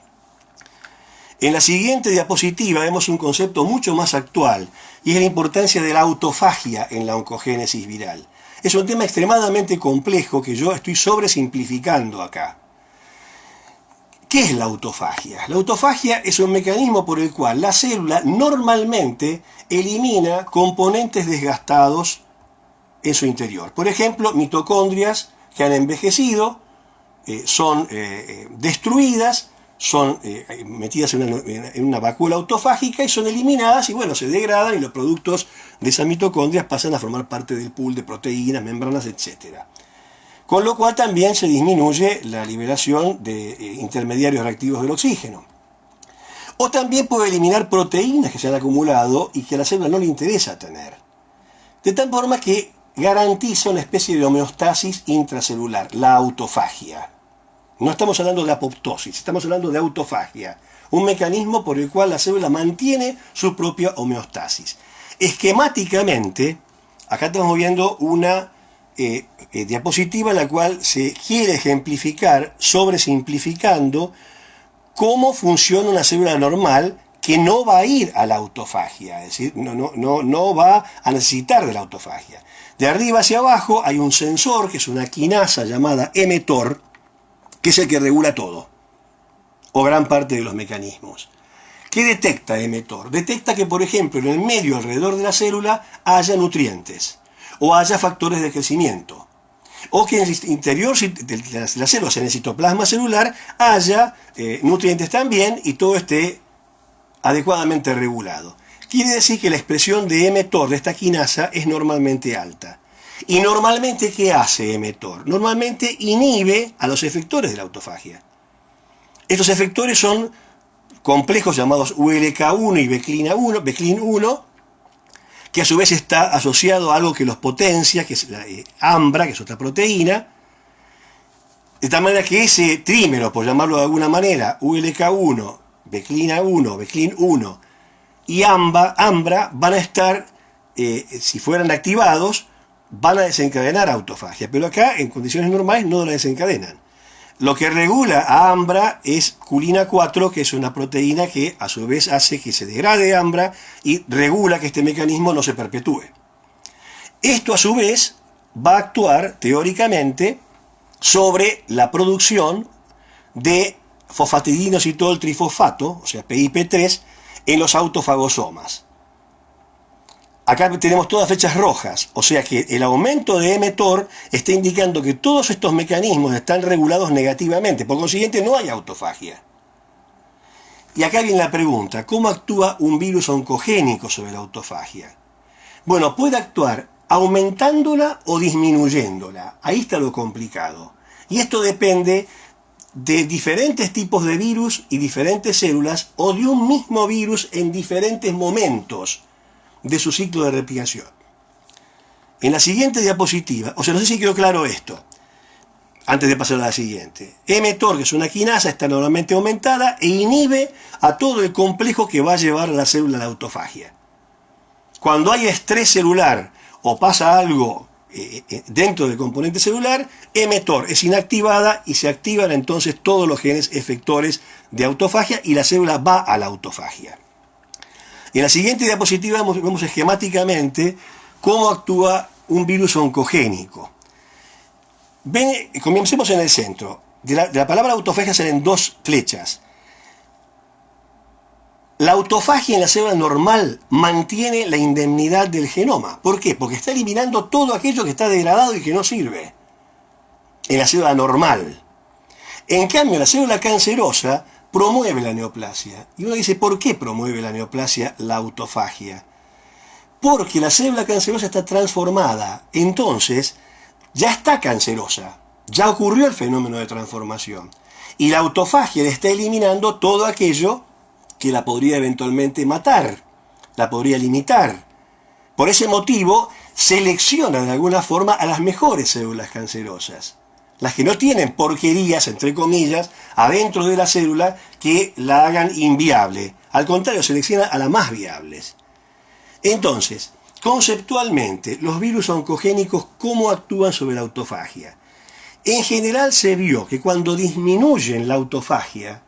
En la siguiente diapositiva vemos un concepto mucho más actual y es la importancia de la autofagia en la oncogénesis viral. Es un tema extremadamente complejo que yo estoy sobresimplificando acá. ¿Qué es la autofagia? La autofagia es un mecanismo por el cual la célula normalmente elimina componentes desgastados en su interior. Por ejemplo, mitocondrias que han envejecido, son destruidas, son metidas en una vacuola autofágica y son eliminadas y bueno, se degradan y los productos de esas mitocondrias pasan a formar parte del pool de proteínas, membranas, etc. Con lo cual también se disminuye la liberación de intermediarios reactivos del oxígeno. O también puede eliminar proteínas que se han acumulado y que a la célula no le interesa tener. De tal forma que garantiza una especie de homeostasis intracelular, la autofagia. No estamos hablando de apoptosis, estamos hablando de autofagia, un mecanismo por el cual la célula mantiene su propia homeostasis. Esquemáticamente, acá estamos viendo una diapositiva en la cual se quiere ejemplificar, sobresimplificando, cómo funciona una célula normal que no va a ir a la autofagia, es decir, no va a necesitar de la autofagia. De arriba hacia abajo hay un sensor, que es una quinasa llamada mTOR, que es el que regula todo, o gran parte de los mecanismos. ¿Qué detecta mTOR? Detecta que, por ejemplo, en el medio alrededor de la célula haya nutrientes, o haya factores de crecimiento, o que en el interior de las células, en el citoplasma celular, haya nutrientes también y todo esté adecuadamente regulado. Quiere decir que la expresión de mTOR de esta quinasa es normalmente alta. ¿Y normalmente qué hace mTOR? Normalmente inhibe a los efectores de la autofagia. Estos efectores son complejos llamados ULK1 y Beclin-1, que a su vez está asociado a algo que los potencia, que es la AMBRA, que es otra proteína, de tal manera que ese trímero, por llamarlo de alguna manera, ULK1, Beclin-1 y AMBRA van a estar, si fueran activados, van a desencadenar autofagia, pero acá en condiciones normales no la desencadenan. Lo que regula a AMBRA es culina 4, que es una proteína que a su vez hace que se degrade AMBRA y regula que este mecanismo no se perpetúe. Esto a su vez va a actuar teóricamente sobre la producción de fosfatidinoxitol trifosfato, o sea PIP3, en los autofagosomas. Acá tenemos todas fechas rojas, o sea que el aumento de mTOR está indicando que todos estos mecanismos están regulados negativamente, por consiguiente no hay autofagia. Y acá viene la pregunta, ¿cómo actúa un virus oncogénico sobre la autofagia? Bueno, puede actuar aumentándola o disminuyéndola, ahí está lo complicado. Y esto depende de diferentes tipos de virus y diferentes células, o de un mismo virus en diferentes momentos de su ciclo de replicación. En la siguiente diapositiva, o sea, no sé si quedó claro esto. antes de pasar a la siguiente. mTOR, que es una quinasa, está normalmente aumentada e inhibe a todo el complejo que va a llevar a la célula a la autofagia. Cuando hay estrés celular o pasa algo dentro del componente celular, mTOR es inactivada y se activan entonces todos los genes efectores de autofagia y la célula va a la autofagia. En la siguiente diapositiva vemos esquemáticamente cómo actúa un virus oncogénico. Comencemos en el centro. De la palabra autofagia salen dos flechas. La autofagia en la célula normal mantiene la indemnidad del genoma. ¿Por qué? Porque está eliminando todo aquello que está degradado y que no sirve en la célula normal. En cambio, la célula cancerosa promueve la neoplasia. Y uno dice, ¿por qué promueve la neoplasia la autofagia? Porque la célula cancerosa está transformada. Entonces, ya está cancerosa. Ya ocurrió el fenómeno de transformación. Y la autofagia le está eliminando todo aquello que la podría eventualmente matar, la podría limitar. Por ese motivo, selecciona de alguna forma a las mejores células cancerosas, las que no tienen porquerías, entre comillas, adentro de la célula que la hagan inviable. Al contrario, selecciona a las más viables. Entonces, conceptualmente, los virus oncogénicos, ¿cómo actúan sobre la autofagia? En general se vio que cuando disminuyen la autofagia,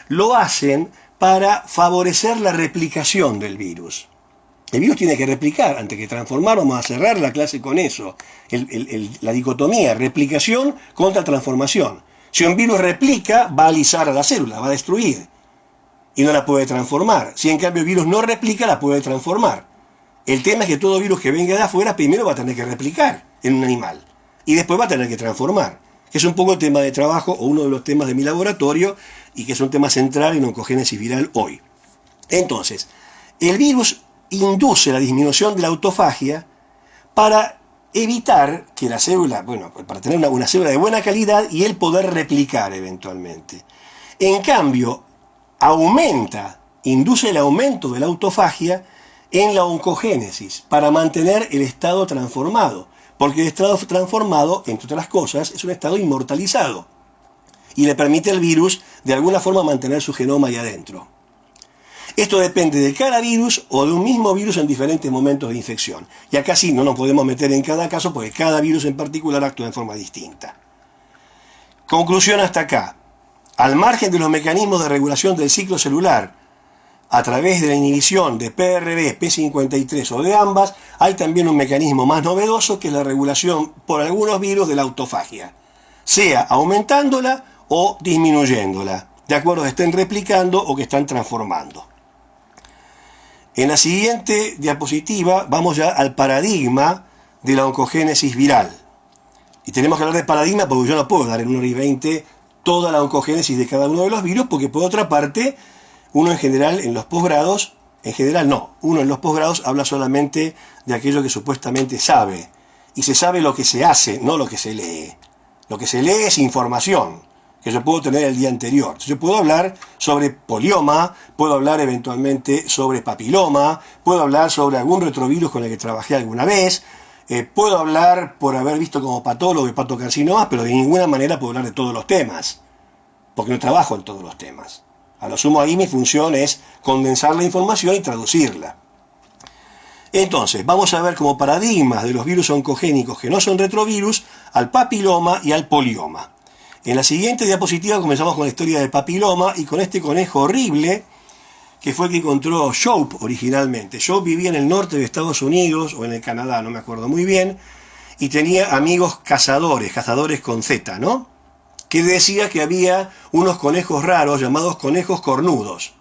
lo hacen para favorecer la replicación del virus. El virus tiene que replicar. Antes que transformar, vamos a cerrar la clase con eso. La dicotomía, replicación contra transformación. Si un virus replica, va a alisar a la célula, va a destruir. Y no la puede transformar. Si en cambio el virus no replica, la puede transformar. El tema es que todo virus que venga de afuera primero va a tener que replicar en un animal. Y después va a tener que transformar. Que es un poco el tema de trabajo o uno de los temas de mi laboratorio y que es un tema central en oncogénesis viral hoy. Entonces, el virus induce la disminución de la autofagia para evitar que la célula, para tener una célula de buena calidad y el poder replicar eventualmente. En cambio, induce el aumento de la autofagia en la oncogénesis para mantener el estado transformado. Porque el estado transformado, entre otras cosas, es un estado inmortalizado y le permite al virus de alguna forma mantener su genoma ahí adentro. Esto depende de cada virus o de un mismo virus en diferentes momentos de infección. Y acá sí no nos podemos meter en cada caso porque cada virus en particular actúa en forma distinta. Conclusión hasta acá. Al margen de los mecanismos de regulación del ciclo celular, a través de la inhibición de PRB, P53 o de ambas, hay también un mecanismo más novedoso que es la regulación por algunos virus de la autofagia, sea aumentándola o disminuyéndola, de acuerdo a que estén replicando o que están transformando. En la siguiente diapositiva vamos ya al paradigma de la oncogénesis viral. Y tenemos que hablar de paradigma porque yo no puedo dar en 1 hora y 20 toda la oncogénesis de cada uno de los virus, porque por otra parte, uno en general en los posgrados, uno en los posgrados habla solamente de aquello que supuestamente sabe. Y se sabe lo que se hace, no lo que se lee. Lo que se lee es información que yo puedo tener el día anterior. Yo puedo hablar sobre polioma, puedo hablar eventualmente sobre papiloma, puedo hablar sobre algún retrovirus con el que trabajé alguna vez, puedo hablar por haber visto como patólogo hepatocarcinomas, pero de ninguna manera puedo hablar de todos los temas, porque no trabajo en todos los temas. A lo sumo ahí mi función es condensar la información y traducirla. Entonces, vamos a ver como paradigmas de los virus oncogénicos que no son retrovirus al papiloma y al polioma. En la siguiente diapositiva comenzamos con la historia del papiloma y con este conejo horrible que fue el que encontró Shope originalmente. Shope vivía en el norte de Estados Unidos o en el Canadá, no me acuerdo muy bien, y tenía amigos cazadores con Z, ¿no? Que decía que había unos conejos raros llamados conejos cornudos.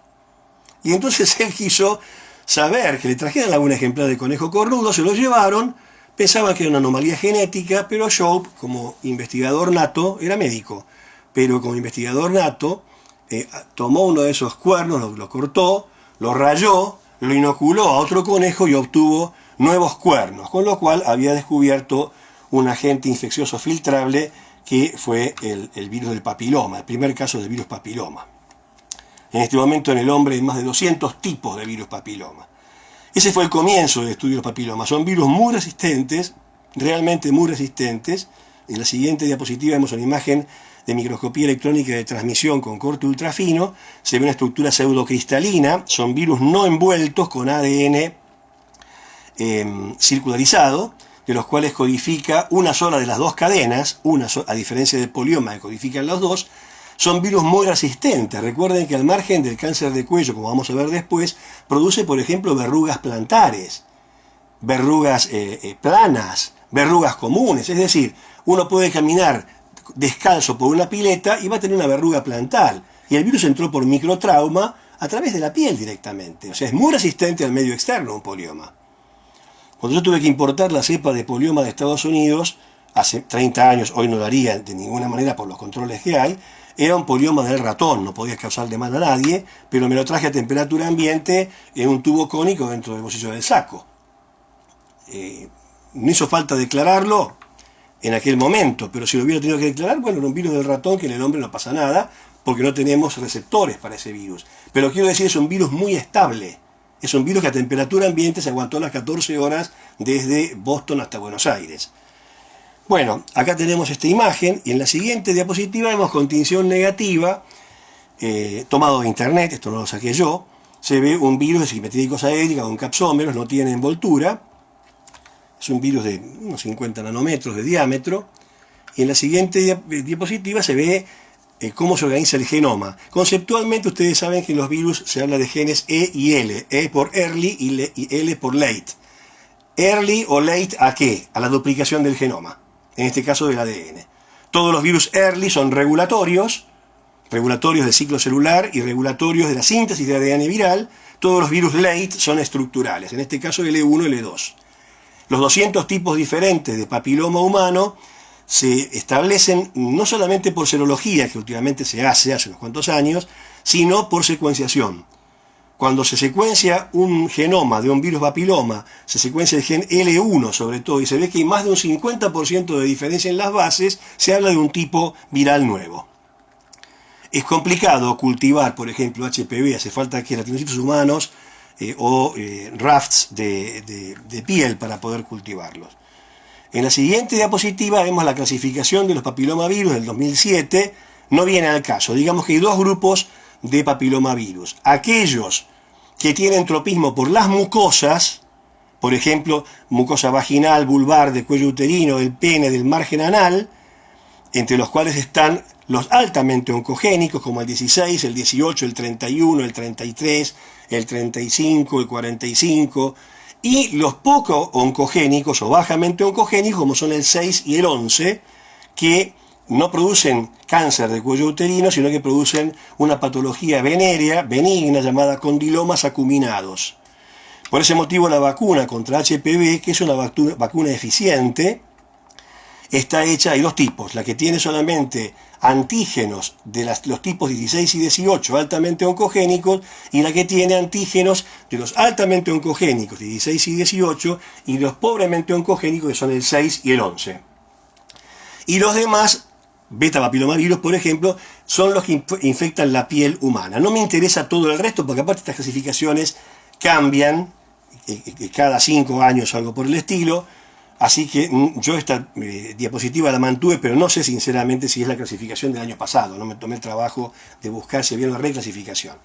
Y entonces él quiso saber que le trajeran algún ejemplar de conejo cornudo, se lo llevaron, pensaban que era una anomalía genética, pero Shope, como investigador nato, era médico, pero como investigador nato, tomó uno de esos cuernos, lo cortó, lo rayó, lo inoculó a otro conejo y obtuvo nuevos cuernos, con lo cual había descubierto un agente infeccioso filtrable que fue el virus del papiloma, el primer caso del virus papiloma. En este momento en el hombre hay más de 200 tipos de virus papiloma. Ese fue el comienzo del estudio de los papilomas. Son virus muy resistentes, realmente muy resistentes, En la siguiente diapositiva vemos una imagen de microscopía electrónica de transmisión con corte ultrafino. Se ve una estructura pseudocristalina, son virus no envueltos con ADN circularizado, de los cuales codifica una sola de las dos cadenas, a diferencia del polioma que codifican los dos. Son virus muy resistentes. Recuerden que al margen del cáncer de cuello, como vamos a ver después, produce, por ejemplo, verrugas plantares, verrugas planas, verrugas comunes. Es decir, uno puede caminar descalzo por una pileta y va a tener una verruga plantar. Y el virus entró por microtrauma a través de la piel directamente. O sea, es muy resistente al medio externo un polioma. Cuando yo tuve que importar la cepa de polioma de Estados Unidos, hace 30 años, hoy no lo haría de ninguna manera por los controles que hay, era un polioma del ratón, no podía causarle mal a nadie, pero me lo traje a temperatura ambiente en un tubo cónico dentro del bolsillo del saco. No hizo falta declararlo en aquel momento, pero si lo hubiera tenido que declarar, bueno, era un virus del ratón que en el hombre no pasa nada, porque no tenemos receptores para ese virus. Pero quiero decir, es un virus muy estable. Es un virus que a temperatura ambiente se aguantó las 14 horas desde Boston hasta Buenos Aires. Bueno, acá tenemos esta imagen y en la siguiente diapositiva vemos con tinción negativa, tomado de internet, esto no lo saqué yo, se ve un virus de simetría icosaédrica con capsómeros, no tiene envoltura, es un virus de unos 50 nanómetros de diámetro, y en la siguiente diapositiva se ve cómo se organiza el genoma. Conceptualmente ustedes saben que en los virus se habla de genes E y L, E por early y L por late. Early o late ¿a qué? A la duplicación del genoma, en este caso del ADN. Todos los virus early son regulatorios del ciclo celular y regulatorios de la síntesis de ADN viral. Todos los virus late son estructurales, en este caso L1 y L2. Los 200 tipos diferentes de papiloma humano se establecen no solamente por serología, que últimamente se hace unos cuantos años, sino por secuenciación. Cuando se secuencia un genoma de un virus papiloma, se secuencia el gen L1 sobre todo, y se ve que hay más de un 50% de diferencia en las bases, se habla de un tipo viral nuevo. Es complicado cultivar, por ejemplo, HPV, hace falta que retinoscitos humanos o rafts de piel para poder cultivarlos. En la siguiente diapositiva vemos la clasificación de los papilomavirus del 2007. No viene al caso. Digamos que hay dos grupos de papilomavirus. Aquellos que tienen tropismo por las mucosas, por ejemplo, mucosa vaginal, vulvar, de cuello uterino, del pene, del margen anal, entre los cuales están los altamente oncogénicos, como el 16, el 18, el 31, el 33, el 35, el 45, y los poco oncogénicos o bajamente oncogénicos, como son el 6 y el 11, que no producen cáncer de cuello uterino, sino que producen una patología venérea, benigna, llamada condilomas acuminados. Por ese motivo la vacuna contra HPV, que es una vacuna eficiente, está hecha, hay dos tipos, la que tiene solamente antígenos de los tipos 16 y 18 altamente oncogénicos, y la que tiene antígenos de los altamente oncogénicos 16 y 18 y los pobremente oncogénicos, que son el 6 y el 11. Y los demás, beta papilomavirus por ejemplo, son los que infectan la piel humana. No me interesa todo el resto, porque aparte estas clasificaciones cambian cada 5 años o algo por el estilo. Así que yo esta diapositiva la mantuve, pero no sé sinceramente si es la clasificación del año pasado. No me tomé el trabajo de buscar si había una reclasificación.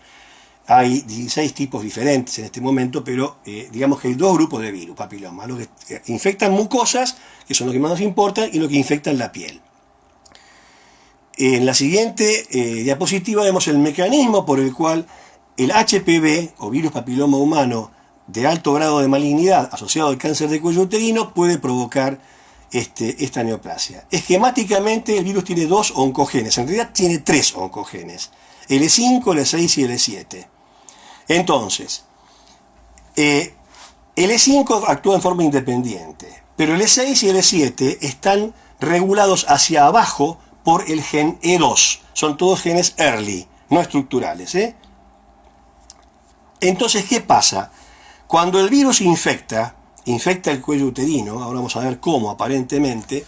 Hay 16 tipos diferentes en este momento, pero digamos que hay dos grupos de virus papiloma. Los que infectan mucosas, que son los que más nos importan, y los que infectan la piel. En la siguiente diapositiva vemos el mecanismo por el cual el HPV, o virus papiloma humano, de alto grado de malignidad asociado al cáncer de cuello uterino puede provocar esta neoplasia. Esquemáticamente el virus tiene dos oncogenes, en realidad tiene tres oncogenes, L5, L6 y L7. Entonces, L5 actúa en forma independiente, pero L6 y L7 están regulados hacia abajo por el gen E2. Son todos genes early, no estructurales. Entonces, ¿qué pasa? Cuando el virus infecta el cuello uterino, ahora vamos a ver cómo aparentemente,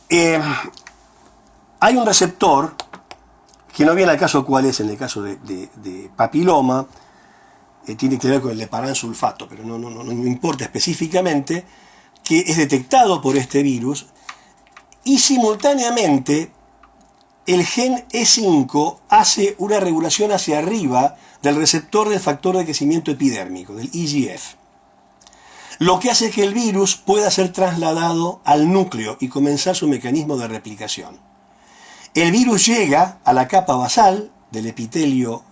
hay un receptor, que no viene al caso cuál es en el caso de papiloma, tiene que ver con el leparansulfato, pero no importa específicamente, que es detectado por este virus Y simultáneamente, el gen E5 hace una regulación hacia arriba del receptor del factor de crecimiento epidérmico, del IGF. Lo que hace que el virus pueda ser trasladado al núcleo y comenzar su mecanismo de replicación. El virus llega a la capa basal del epitelio,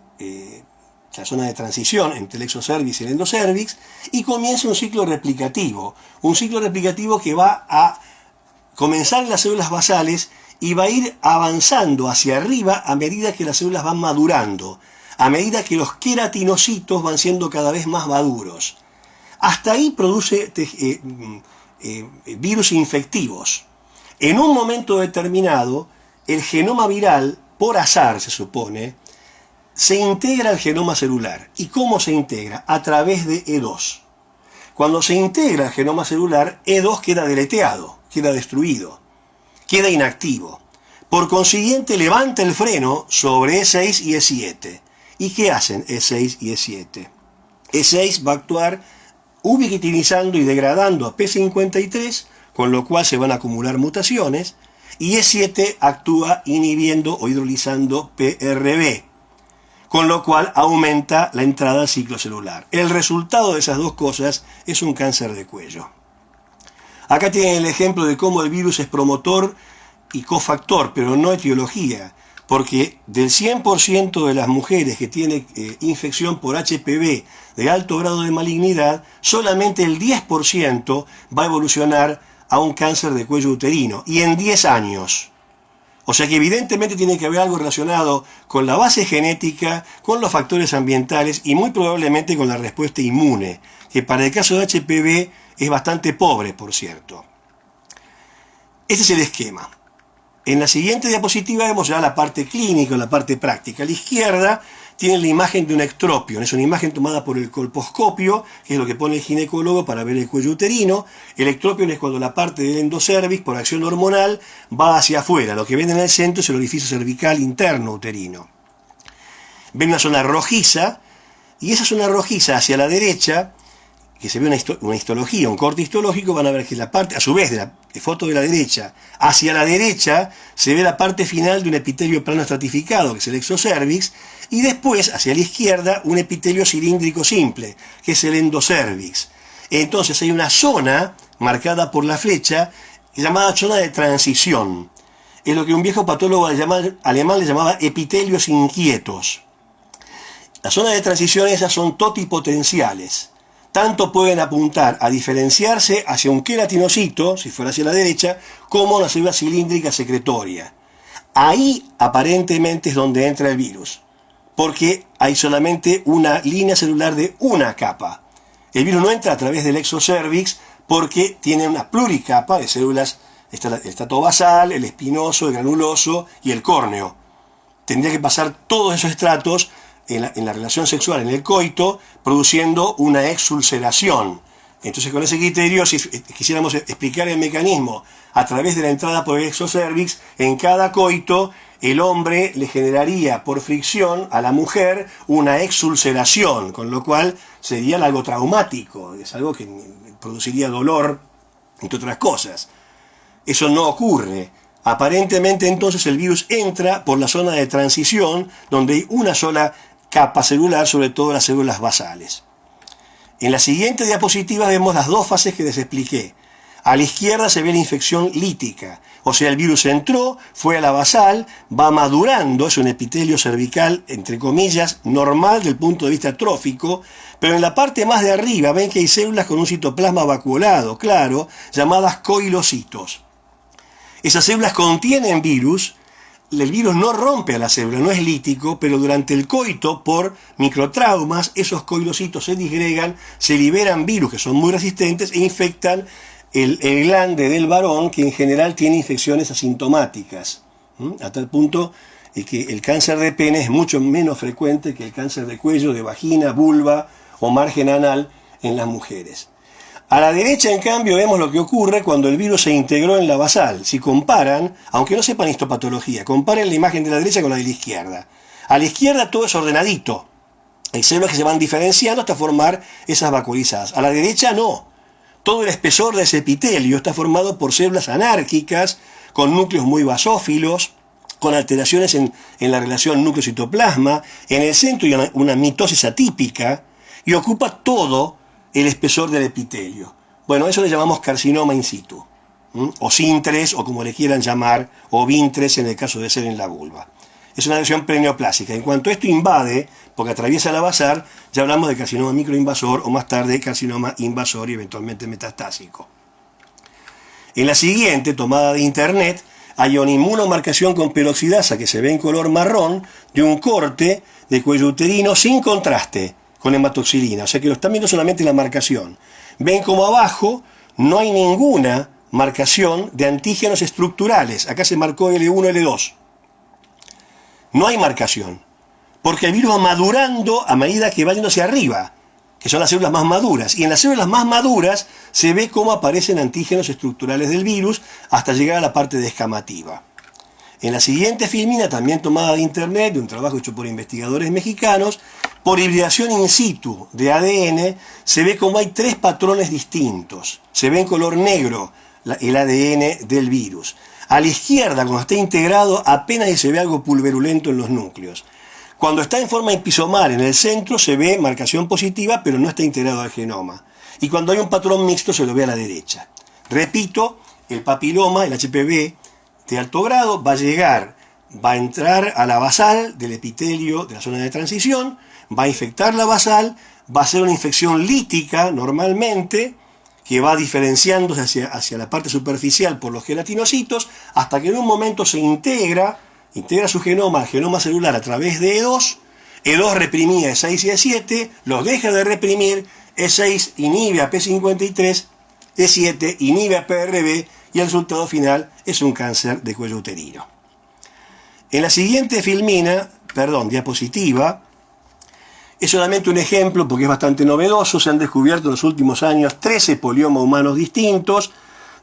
la zona de transición entre el exocervix y el endocervix, y comienza un ciclo replicativo que va a comenzar en las células basales y va a ir avanzando hacia arriba a medida que las células van madurando, a medida que los queratinocitos van siendo cada vez más maduros. Hasta ahí produce virus infectivos. En un momento determinado, el genoma viral, por azar se supone, se integra al genoma celular. ¿Y cómo se integra? A través de E2. Cuando se integra al genoma celular, E2 queda deleteado, queda destruido, queda inactivo. Por consiguiente, levanta el freno sobre E6 y E7. ¿Y qué hacen E6 y E7? E6 va a actuar ubiquitinizando y degradando a P53, con lo cual se van a acumular mutaciones, y E7 actúa inhibiendo o hidrolizando PRB, con lo cual aumenta la entrada al ciclo celular. El resultado de esas dos cosas es un cáncer de cuello. Acá tienen el ejemplo de cómo el virus es promotor y cofactor, pero no etiología, porque del 100% de las mujeres que tienen infección por HPV de alto grado de malignidad, solamente el 10% va a evolucionar a un cáncer de cuello uterino, y en 10 años. O sea que evidentemente tiene que haber algo relacionado con la base genética, con los factores ambientales y muy probablemente con la respuesta inmune, que para el caso de HPV es bastante pobre, por cierto. Este es el esquema. En la siguiente diapositiva vemos ya la parte clínica, la parte práctica. A la izquierda tienen la imagen de un ectropion. Es una imagen tomada por el colposcopio, que es lo que pone el ginecólogo para ver el cuello uterino. El ectropion es cuando la parte del endocervix, por acción hormonal, va hacia afuera. Lo que ven en el centro es el orificio cervical interno uterino. Ven una zona rojiza, y esa zona rojiza hacia la derecha, que se ve una histología, un corte histológico, van a ver que la parte, a su vez, de la foto de la derecha, hacia la derecha se ve la parte final de un epitelio plano estratificado, que es el exocervix, y después, hacia la izquierda, un epitelio cilíndrico simple, que es el endocervix. Entonces hay una zona marcada por la flecha, llamada zona de transición. Es lo que un viejo patólogo alemán le llamaba epitelios inquietos. Las zonas de transición esas son totipotenciales. Tanto pueden apuntar a diferenciarse hacia un queratinocito, si fuera hacia la derecha, como una célula cilíndrica secretoria. Ahí aparentemente es donde entra el virus, porque hay solamente una línea celular de una capa. El virus no entra a través del exocervix porque tiene una pluricapa de células, está el estrato basal, el espinoso, el granuloso y el córneo. Tendría que pasar todos esos estratos en la relación sexual, en el coito, produciendo una exulceración. Entonces, con ese criterio, si quisiéramos explicar el mecanismo a través de la entrada por el exocervix, en cada coito, el hombre le generaría por fricción a la mujer una exulceración, con lo cual sería algo traumático, es algo que produciría dolor, entre otras cosas. Eso no ocurre. Aparentemente, entonces, el virus entra por la zona de transición, donde hay una sola capa celular, sobre todo las células basales. En la siguiente diapositiva vemos las dos fases que les expliqué. A la izquierda se ve la infección lítica, o sea, el virus entró, fue a la basal, va madurando, es un epitelio cervical, entre comillas, normal del punto de vista trófico, pero en la parte más de arriba ven que hay células con un citoplasma vacuolado, claro, llamadas coilocitos. Esas células contienen virus. El virus no rompe a la célula, no es lítico, pero durante el coito, por microtraumas, esos coilocitos se disgregan, se liberan virus que son muy resistentes e infectan el glande del varón, que en general tiene infecciones asintomáticas. A tal punto que el cáncer de pene es mucho menos frecuente que el cáncer de cuello, de vagina, vulva o margen anal en las mujeres. A la derecha, en cambio, vemos lo que ocurre cuando el virus se integró en la basal. Si comparan, aunque no sepan histopatología, comparen la imagen de la derecha con la de la izquierda. A la izquierda todo es ordenadito. Hay células que se van diferenciando hasta formar esas vacuolizadas. A la derecha no. Todo el espesor de ese epitelio está formado por células anárquicas, con núcleos muy basófilos, con alteraciones en la relación núcleo-citoplasma. En el centro hay una mitosis atípica y ocupa todo el espesor del epitelio. Bueno, eso le llamamos carcinoma in situ, o sintres, o como le quieran llamar, o vintres en el caso de ser en la vulva. Es una lesión preneoplásica. En cuanto esto invade, porque atraviesa la basal, ya hablamos de carcinoma microinvasor o más tarde carcinoma invasor y eventualmente metastásico. En la siguiente, tomada de internet, hay una inmunomarcación con peroxidasa que se ve en color marrón de un corte de cuello uterino sin contraste con hematoxilina. O sea que lo están viendo solamente la marcación. Ven como abajo no hay ninguna marcación de antígenos estructurales. Acá se marcó L1, L2. No hay marcación, porque el virus va madurando a medida que va yendo hacia arriba, que son las células más maduras. Y en las células más maduras se ve cómo aparecen antígenos estructurales del virus hasta llegar a la parte descamativa. En la siguiente filmina, también tomada de internet, de un trabajo hecho por investigadores mexicanos, por hibridación in situ de ADN, se ve cómo hay 3 patrones distintos. Se ve en color negro el ADN del virus. A la izquierda, cuando está integrado, apenas se ve algo pulverulento en los núcleos. Cuando está en forma episomal en el centro, se ve marcación positiva, pero no está integrado al genoma. Y cuando hay un patrón mixto, se lo ve a la derecha. Repito, el papiloma, el HPV de alto grado, va a entrar a la basal del epitelio de la zona de transición, va a infectar la basal, va a ser una infección lítica normalmente, que va diferenciándose hacia la parte superficial por los gelatinocitos, hasta que en un momento se integra su genoma al genoma celular a través de E2. E2 reprimía E6 y E7, los deja de reprimir, E6 inhibe a P53, E7 inhibe a PRB, y el resultado final es un cáncer de cuello uterino. En la siguiente diapositiva, es solamente un ejemplo porque es bastante novedoso. Se han descubierto en los últimos años 13 poliomas humanos distintos,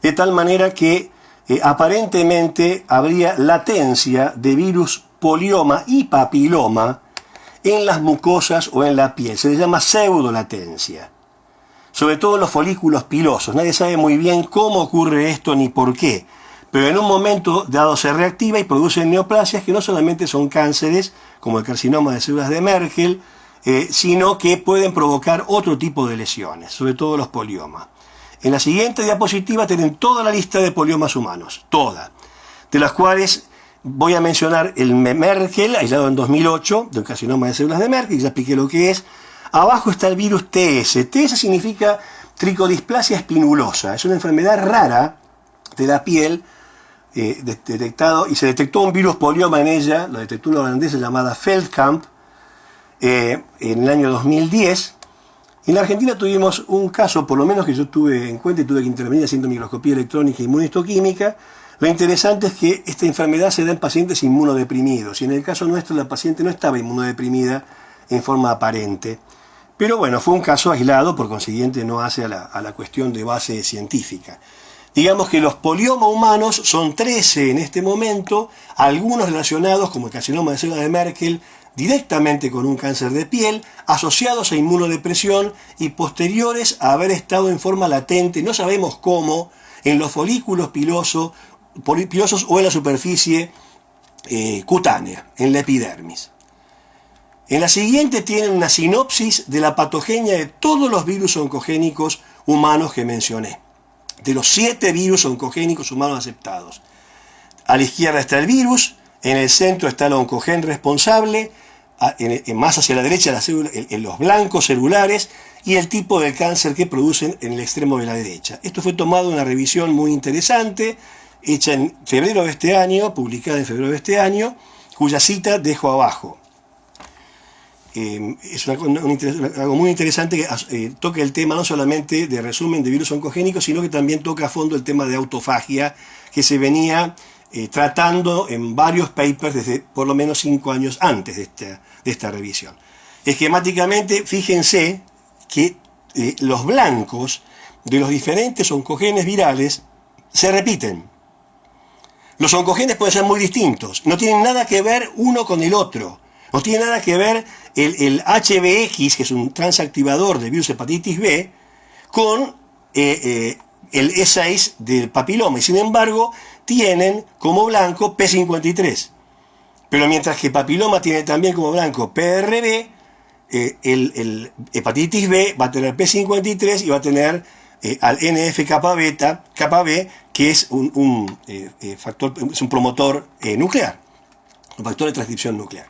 de tal manera que aparentemente habría latencia de virus polioma y papiloma en las mucosas o en la piel. Se le llama pseudolatencia, sobre todo en los folículos pilosos. Nadie sabe muy bien cómo ocurre esto ni por qué, pero en un momento dado se reactiva y produce neoplasias que no solamente son cánceres, como el carcinoma de células de Merkel, sino que pueden provocar otro tipo de lesiones, sobre todo los poliomas. En la siguiente diapositiva tienen toda la lista de poliomas humanos, toda, de las cuales voy a mencionar el Merkel, aislado en 2008, de un carcinoma de células de Merkel, ya expliqué lo que es. Abajo está el virus TS. TS significa tricodisplasia espinulosa, es una enfermedad rara de la piel, detectado, y se detectó un virus polioma en ella, lo detectó una holandesa llamada Feldkamp, en el año 2010. En la Argentina tuvimos un caso, por lo menos que yo tuve en cuenta y tuve que intervenir haciendo microscopía electrónica e inmunistoquímica. Lo interesante es que esta enfermedad se da en pacientes inmunodeprimidos, y en el caso nuestro la paciente no estaba inmunodeprimida en forma aparente. Pero bueno, fue un caso aislado, por consiguiente no hace a la cuestión de base científica. Digamos que los poliomas humanos son 13 en este momento, algunos relacionados, como el carcinoma de células de Merkel, directamente con un cáncer de piel, asociados a inmunodepresión y posteriores a haber estado en forma latente, no sabemos cómo, en los folículos pilosos o en la superficie cutánea, en la epidermis. En la siguiente tienen una sinopsis de la patogenia de todos los virus oncogénicos humanos que mencioné, de los 7 virus oncogénicos humanos aceptados. A la izquierda está el virus, en el centro está el oncogen responsable, más hacia la derecha los blancos celulares y el tipo de cáncer que producen en el extremo de la derecha. Esto fue tomado en una revisión muy interesante, hecha en febrero de este año, publicada en febrero de este año, cuya cita dejo abajo. Es algo muy interesante que toca el tema no solamente de resumen de virus oncogénicos, sino que también toca a fondo el tema de autofagia, que se venía tratando en varios papers desde por lo menos 5 años antes de esta revisión. Esquemáticamente, fíjense que los blancos de los diferentes oncogenes virales se repiten. Los oncogenes pueden ser muy distintos, no tienen nada que ver uno con el otro. No tiene nada que ver el HBX, que es un transactivador de virus hepatitis B, con el E6 del papiloma, y sin embargo tienen como blanco P53. Pero mientras que papiloma tiene también como blanco PRB, el hepatitis B va a tener P53 y va a tener al NF-κB, que es un factor, es un promotor nuclear, un factor de transcripción nuclear.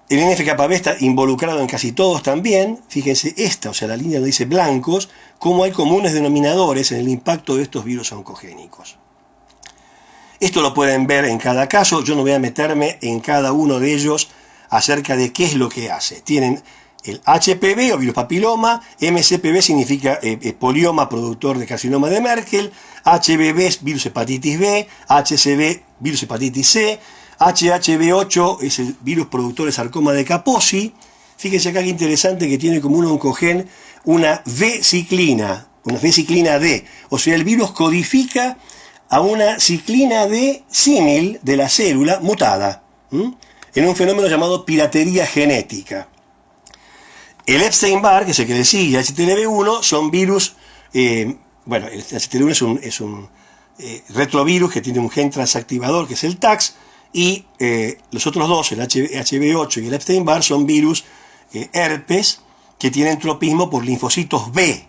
El NF-κB está involucrado en casi todos también. Fíjense esta, o sea, la línea donde dice blancos, cómo hay comunes denominadores en el impacto de estos virus oncogénicos. Esto lo pueden ver en cada caso, yo no voy a meterme en cada uno de ellos acerca de qué es lo que hace. Tienen el HPV o virus papiloma, MCPV significa polioma productor de carcinoma de Merkel, HBV es virus hepatitis B, HCV virus hepatitis C, HHV8 es el virus productor de sarcoma de Kaposi. Fíjense acá qué interesante que tiene como un oncogen una V-ciclina, una V-ciclina D, o sea, el virus codifica a una ciclina D símil de la célula mutada, en un fenómeno llamado piratería genética. El Epstein-Barr, que es el que le sigue, el HTLV1, son virus, bueno, el HTLV1 es un retrovirus que tiene un gen transactivador, que es el TAX, y los otros dos, el HB8 y el Epstein-Barr, son virus herpes que tienen tropismo por linfocitos B,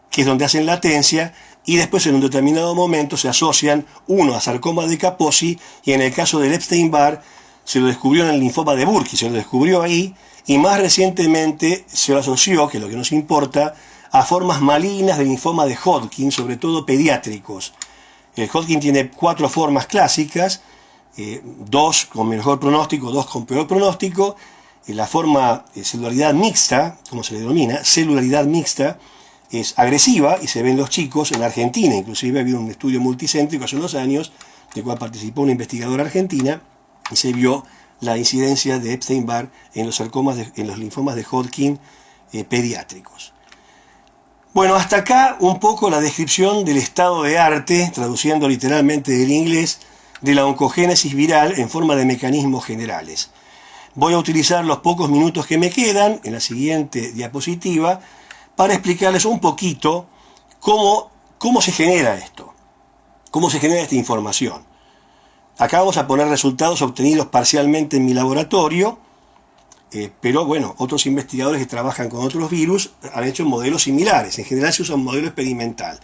que es donde hacen latencia, y después en un determinado momento se asocian uno a sarcoma de Kaposi, y en el caso del Epstein-Barr se lo descubrió en el linfoma de Burkitt, se lo descubrió ahí, y más recientemente se lo asoció, que es lo que nos importa, a formas malignas de linfoma de Hodgkin, sobre todo pediátricos. El Hodgkin tiene 4 formas clásicas, 2 con mejor pronóstico, 2 con peor pronóstico. La forma celularidad mixta, como se le denomina, celularidad mixta, es agresiva y se ve en los chicos. En Argentina inclusive ha habido un estudio multicéntrico hace unos años, del cual participó una investigadora argentina, y se vio la incidencia de Epstein-Barr en los sarcomas, en los linfomas de Hodgkin pediátricos. Bueno, hasta acá un poco la descripción del estado de arte, traduciendo literalmente del inglés, de la oncogénesis viral en forma de mecanismos generales. Voy a utilizar los pocos minutos que me quedan en la siguiente diapositiva para explicarles un poquito cómo se genera esto, cómo se genera esta información. Acá vamos a poner resultados obtenidos parcialmente en mi laboratorio, pero bueno, otros investigadores que trabajan con otros virus han hecho modelos similares. En general se usa un modelo experimental.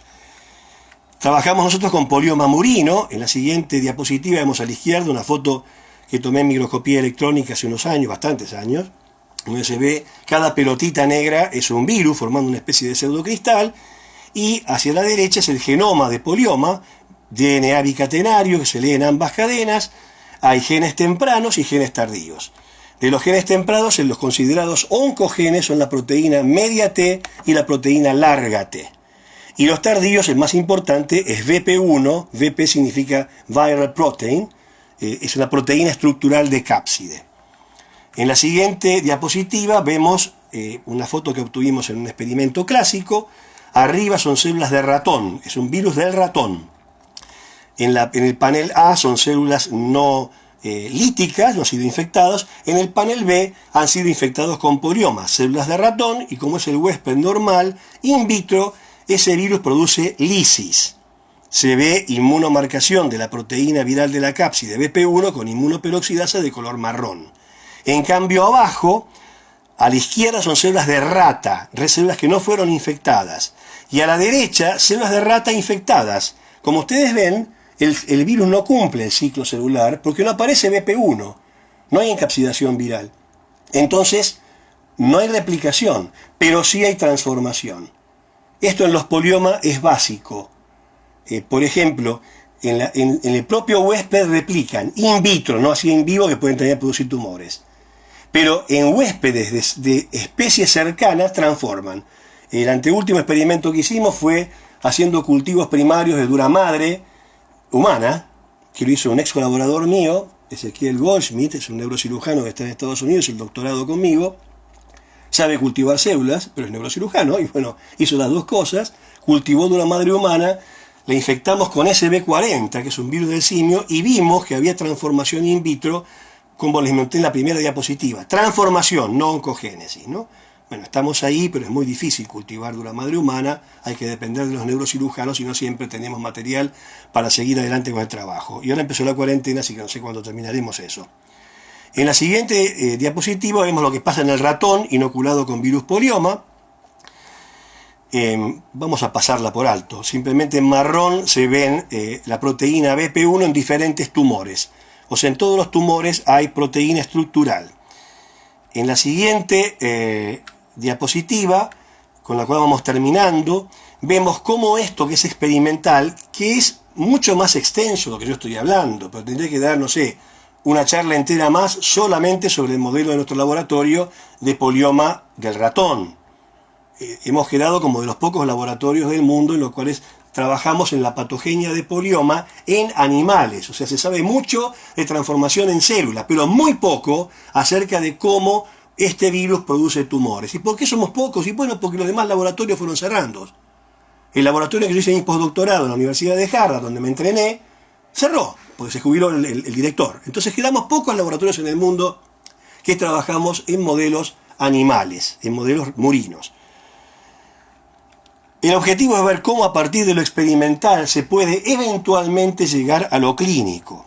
Trabajamos nosotros con polioma murino. En la siguiente diapositiva vemos a la izquierda una foto que tomé en microscopía electrónica hace unos años, bastantes años, donde se ve cada pelotita negra es un virus formando una especie de pseudocristal, y hacia la derecha es el genoma de polioma, DNA bicatenario que se lee en ambas cadenas. Hay genes tempranos y genes tardíos. De los genes tempranos, en los considerados oncogenes son la proteína media T y la proteína larga T. Y los tardíos, el más importante, es VP1, VP significa Viral Protein, es una proteína estructural de cápside. En la siguiente diapositiva vemos una foto que obtuvimos en un experimento clásico. Arriba son células de ratón, es un virus del ratón. En el panel A son células no líticas, no han sido infectadas. En el panel B han sido infectados con poliomas, células de ratón, y como es el huésped normal, in vitro, ese virus produce lisis. Se ve inmunomarcación de la proteína viral de la cápside BP1 con inmunoperoxidasa de color marrón. En cambio abajo, a la izquierda son células de rata, células que no fueron infectadas. Y a la derecha, células de rata infectadas. Como ustedes ven, el virus no cumple el ciclo celular porque no aparece BP1, no hay encapsidación viral. Entonces, no hay replicación, pero sí hay transformación. Esto en los poliomas es básico. Por ejemplo, en el propio huésped replican in vitro, no así en vivo, que pueden también producir tumores. Pero en huéspedes de especies cercanas transforman. El anteúltimo experimento que hicimos fue haciendo cultivos primarios de dura madre humana, que lo hizo un ex colaborador mío, Ezequiel Goldschmidt, es un neurocirujano que está en Estados Unidos, el doctorado conmigo, sabe cultivar células, pero es neurocirujano, y bueno, hizo las dos cosas, cultivó dura madre humana, la infectamos con SB40, que es un virus del simio, y vimos que había transformación in vitro, como les monté en la primera diapositiva. Transformación, no oncogénesis, ¿no? Bueno, estamos ahí, pero es muy difícil cultivar dura madre humana, hay que depender de los neurocirujanos y no siempre tenemos material para seguir adelante con el trabajo. Y ahora empezó la cuarentena, así que no sé cuándo terminaremos eso. En la siguiente diapositiva vemos lo que pasa en el ratón inoculado con virus polioma. Vamos a pasarla por alto. Simplemente en marrón se ven la proteína BP1 en diferentes tumores. O sea, en todos los tumores hay proteína estructural. En la siguiente diapositiva, con la cual vamos terminando, vemos cómo esto que es experimental, que es mucho más extenso de lo que yo estoy hablando, pero tendré que dar, no sé, una charla entera más solamente sobre el modelo de nuestro laboratorio de polioma del ratón. Hemos quedado como de los pocos laboratorios del mundo en los cuales trabajamos en la patogenia de polioma en animales. O sea, se sabe mucho de transformación en células, pero muy poco acerca de cómo este virus produce tumores. ¿Y por qué somos pocos? Y bueno, porque los demás laboratorios fueron cerrando. El laboratorio que yo hice en mi postdoctorado en la Universidad de Harvard, donde me entrené, cerró, porque se jubiló el director. Entonces quedamos pocos laboratorios en el mundo que trabajamos en modelos animales, en modelos murinos. El objetivo es ver cómo a partir de lo experimental se puede eventualmente llegar a lo clínico.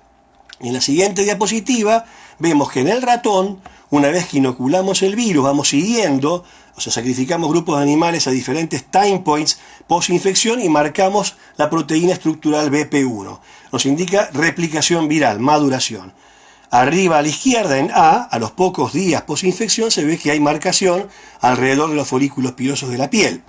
En la siguiente diapositiva vemos que en el ratón, una vez que inoculamos el virus, vamos siguiendo, o sea, sacrificamos grupos de animales a diferentes time points post-infección y marcamos la proteína estructural BP1. Nos indica replicación viral, maduración. Arriba a la izquierda, en A los pocos días post-infección, se ve que hay marcación alrededor de los folículos pilosos de la piel.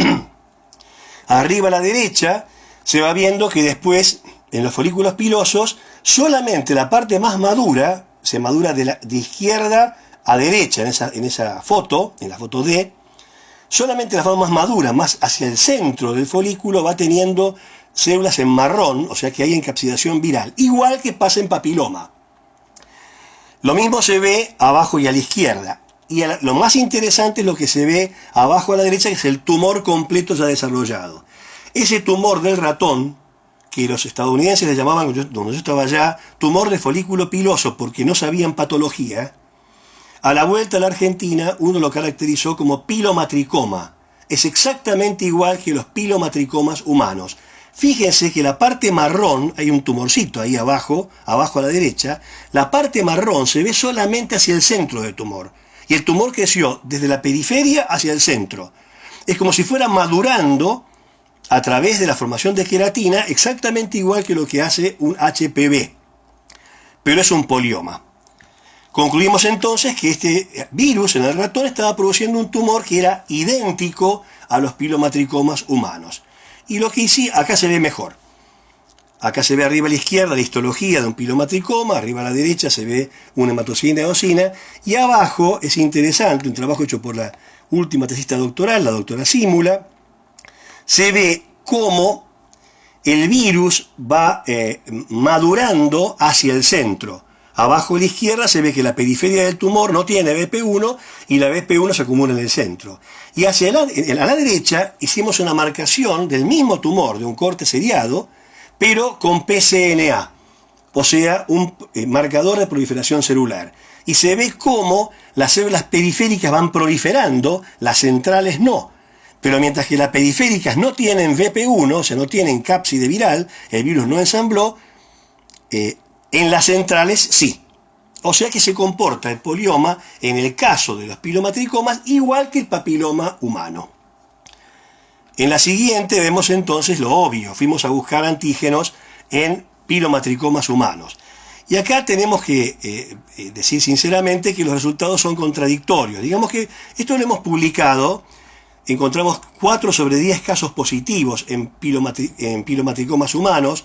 Arriba a la derecha se va viendo que después, en los folículos pilosos, solamente la parte más madura, se madura de izquierda a derecha en esa foto, en la foto D, solamente la forma más madura, más hacia el centro del folículo, va teniendo células en marrón, o sea que hay encapsidación viral, igual que pasa en papiloma. Lo mismo se ve abajo y a la izquierda. Y lo más interesante es lo que se ve abajo a la derecha, que es el tumor completo ya desarrollado. Ese tumor del ratón, que los estadounidenses le llamaban, donde yo estaba allá, tumor de folículo piloso, porque no sabían patología, a la vuelta a la Argentina uno lo caracterizó como pilomatricoma. Es exactamente igual que los pilomatricomas humanos. Fíjense que la parte marrón, hay un tumorcito ahí abajo a la derecha, la parte marrón se ve solamente hacia el centro del tumor. Y el tumor creció desde la periferia hacia el centro. Es como si fuera madurando a través de la formación de queratina, exactamente igual que lo que hace un HPV. Pero es un polioma. Concluimos entonces que este virus en el ratón estaba produciendo un tumor que era idéntico a los pilomatricomas humanos. Y lo que hice, acá se ve mejor. Acá se ve arriba a la izquierda la histología de un pilomatricoma, arriba a la derecha se ve una hematocina eosina, y abajo es interesante, un trabajo hecho por la última tesista doctoral, la doctora Simula, se ve cómo el virus va madurando hacia el centro. Abajo a la izquierda se ve que la periferia del tumor no tiene BP1 y la BP1 se acumula en el centro. Y a la derecha hicimos una marcación del mismo tumor, de un corte seriado, pero con pCNA, o sea, un marcador de proliferación celular. Y se ve cómo las células periféricas van proliferando, las centrales no. Pero mientras que las periféricas no tienen BP1, o sea, no tienen cápside viral, el virus no ensambló, en las centrales sí. O sea que se comporta el polioma, en el caso de los pilomatricomas, igual que el papiloma humano. En la siguiente vemos entonces lo obvio. Fuimos a buscar antígenos en pilomatricomas humanos. Y acá tenemos que decir sinceramente que los resultados son contradictorios. Digamos que esto lo hemos publicado, encontramos 4 sobre 10 casos positivos en pilomatricomas humanos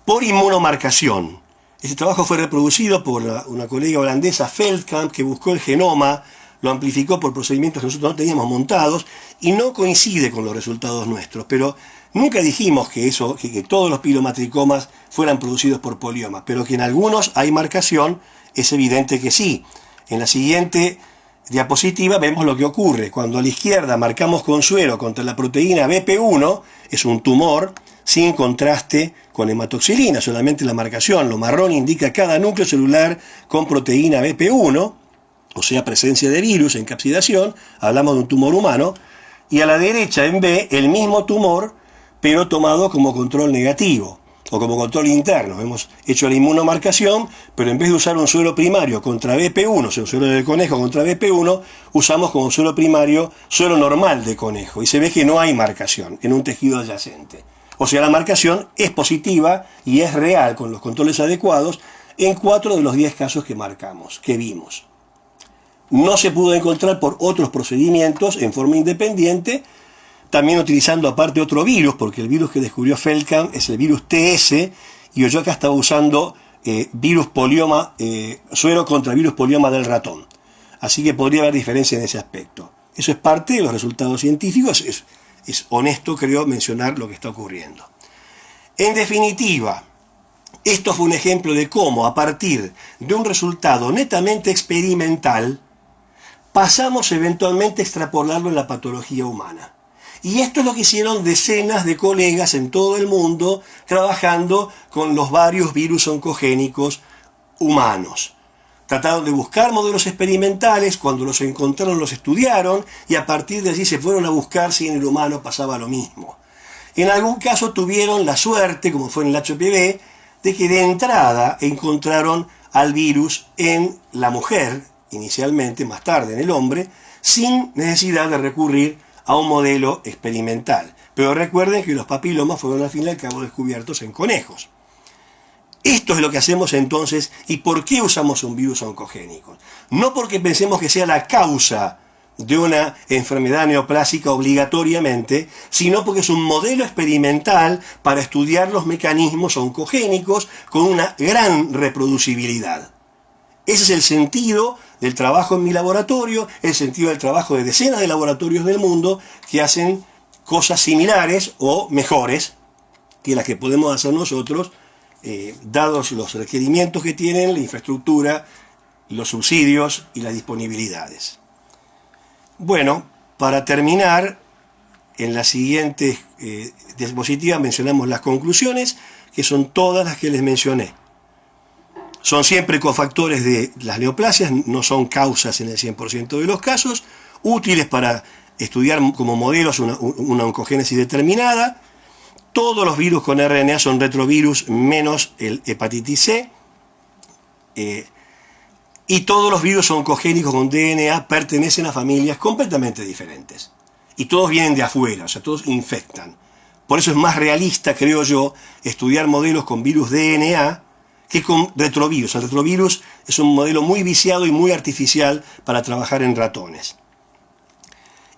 por inmunomarcación. Este trabajo fue reproducido por una colega holandesa, Veldkamp, que buscó el genoma, lo amplificó por procedimientos que nosotros no teníamos montados y no coincide con los resultados nuestros. Pero nunca dijimos que todos los pilomatricomas fueran producidos por polioma, pero que en algunos hay marcación, es evidente que sí. En la siguiente diapositiva vemos lo que ocurre. Cuando a la izquierda marcamos con suero contra la proteína BP1, es un tumor sin contraste con hematoxilina, solamente la marcación. Lo marrón indica cada núcleo celular con proteína BP1. o sea, presencia de virus, encapsidación, hablamos de un tumor humano, y a la derecha en B, el mismo tumor, pero tomado como control negativo, o como control interno. Hemos hecho la inmunomarcación, pero en vez de usar un suero primario contra BP1, o sea, un suero de conejo contra BP1, usamos como suero primario suero normal de conejo, y se ve que no hay marcación en un tejido adyacente. O sea, la marcación es positiva y es real con los controles adecuados en 4 de los 10 casos que marcamos, que vimos. No se pudo encontrar por otros procedimientos en forma independiente, también utilizando aparte otro virus, porque el virus que descubrió Feldkamp es el virus TS, y yo acá estaba usando virus polioma, suero contra virus polioma del ratón. Así que podría haber diferencia en ese aspecto. Eso es parte de los resultados científicos, es honesto, creo, mencionar lo que está ocurriendo. En definitiva, esto fue un ejemplo de cómo, a partir de un resultado netamente experimental, pasamos eventualmente a extrapolarlo en la patología humana. Y esto es lo que hicieron decenas de colegas en todo el mundo trabajando con los varios virus oncogénicos humanos. Trataron de buscar modelos experimentales, cuando los encontraron los estudiaron y a partir de allí se fueron a buscar si en el humano pasaba lo mismo. En algún caso tuvieron la suerte, como fue en el HPV, de que de entrada encontraron al virus en la mujer, inicialmente, más tarde en el hombre, sin necesidad de recurrir a un modelo experimental. Pero recuerden que los papilomas fueron al fin y al cabo descubiertos en conejos. Esto es lo que hacemos entonces, y ¿por qué usamos un virus oncogénico? No porque pensemos que sea la causa de una enfermedad neoplásica obligatoriamente, sino porque es un modelo experimental para estudiar los mecanismos oncogénicos con una gran reproducibilidad. Ese es el sentido del trabajo en mi laboratorio, el sentido del trabajo de decenas de laboratorios del mundo que hacen cosas similares o mejores que las que podemos hacer nosotros, dados los requerimientos que tienen, la infraestructura, los subsidios y las disponibilidades. Bueno, para terminar, en la siguiente diapositiva mencionamos las conclusiones, que son todas las que les mencioné. Son siempre cofactores de las neoplasias, no son causas en el 100% de los casos, útiles para estudiar como modelos una oncogénesis determinada. Todos los virus con RNA son retrovirus menos el hepatitis C. Y todos los virus oncogénicos con DNA pertenecen a familias completamente diferentes. Y todos vienen de afuera, o sea, todos infectan. Por eso es más realista, creo yo, estudiar modelos con virus DNA que con retrovirus. El retrovirus es un modelo muy viciado y muy artificial para trabajar en ratones.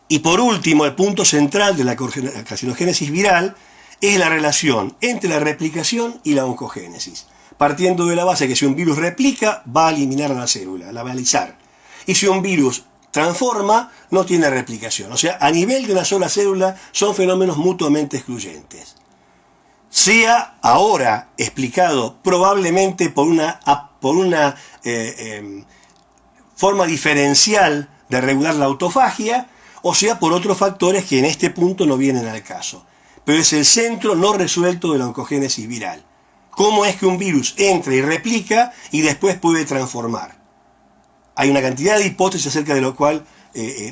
Y por último, el punto central de la carcinogénesis viral es la relación entre la replicación y la oncogénesis, partiendo de la base que si un virus replica, va a eliminar a la célula, la va a alisar. Y si un virus transforma, no tiene replicación. O sea, a nivel de una sola célula, son fenómenos mutuamente excluyentes. Sea ahora explicado probablemente por una forma diferencial de regular la autofagia, o sea por otros factores que en este punto no vienen al caso. Pero es el centro no resuelto de la oncogénesis viral. ¿Cómo es que un virus entra y replica y después puede transformar? Hay una cantidad de hipótesis acerca de lo cual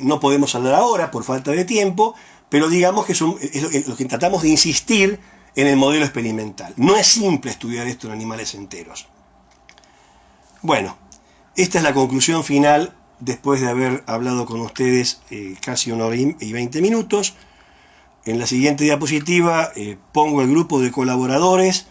no podemos hablar ahora por falta de tiempo, pero digamos que es lo que tratamos de insistir en el modelo experimental. No es simple estudiar esto en animales enteros. Bueno, esta es la conclusión final después de haber hablado con ustedes casi 1 hora y 20 minutos. En la siguiente diapositiva pongo el grupo de colaboradores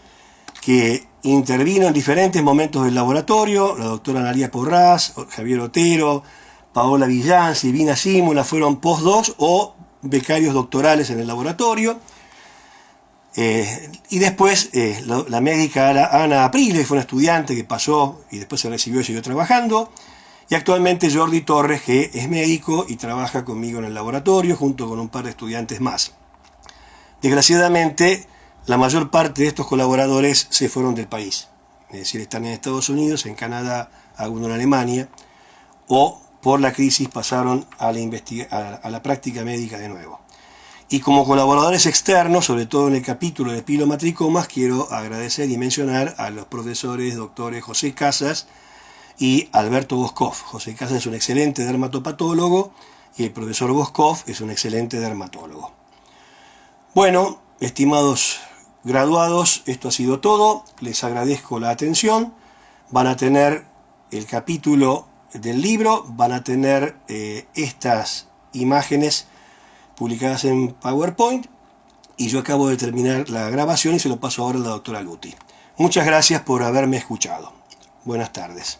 que intervino en diferentes momentos del laboratorio. La doctora Analía Porras, Javier Otero, Paola Villán, Silvina Simula fueron postdocs o becarios doctorales en el laboratorio. Y después la médica Ana Aprile, fue una estudiante que pasó y después se recibió y siguió trabajando. Y actualmente Jordi Torres, que es médico y trabaja conmigo en el laboratorio junto con un par de estudiantes más. Desgraciadamente, la mayor parte de estos colaboradores se fueron del país. Es decir, están en Estados Unidos, en Canadá, algunos en Alemania, o por la crisis pasaron a la práctica médica de nuevo. Y como colaboradores externos, sobre todo en el capítulo de pilomatricomas, quiero agradecer y mencionar a los profesores doctores José Casas y Alberto Boscoff. José Casas es un excelente dermatopatólogo y el profesor Boscoff es un excelente dermatólogo. Bueno, estimados graduados, esto ha sido todo. Les agradezco la atención. Van a tener el capítulo del libro, van a tener estas imágenes publicadas en PowerPoint, y yo acabo de terminar la grabación y se lo paso ahora a la doctora Luti. Muchas gracias por haberme escuchado. Buenas tardes.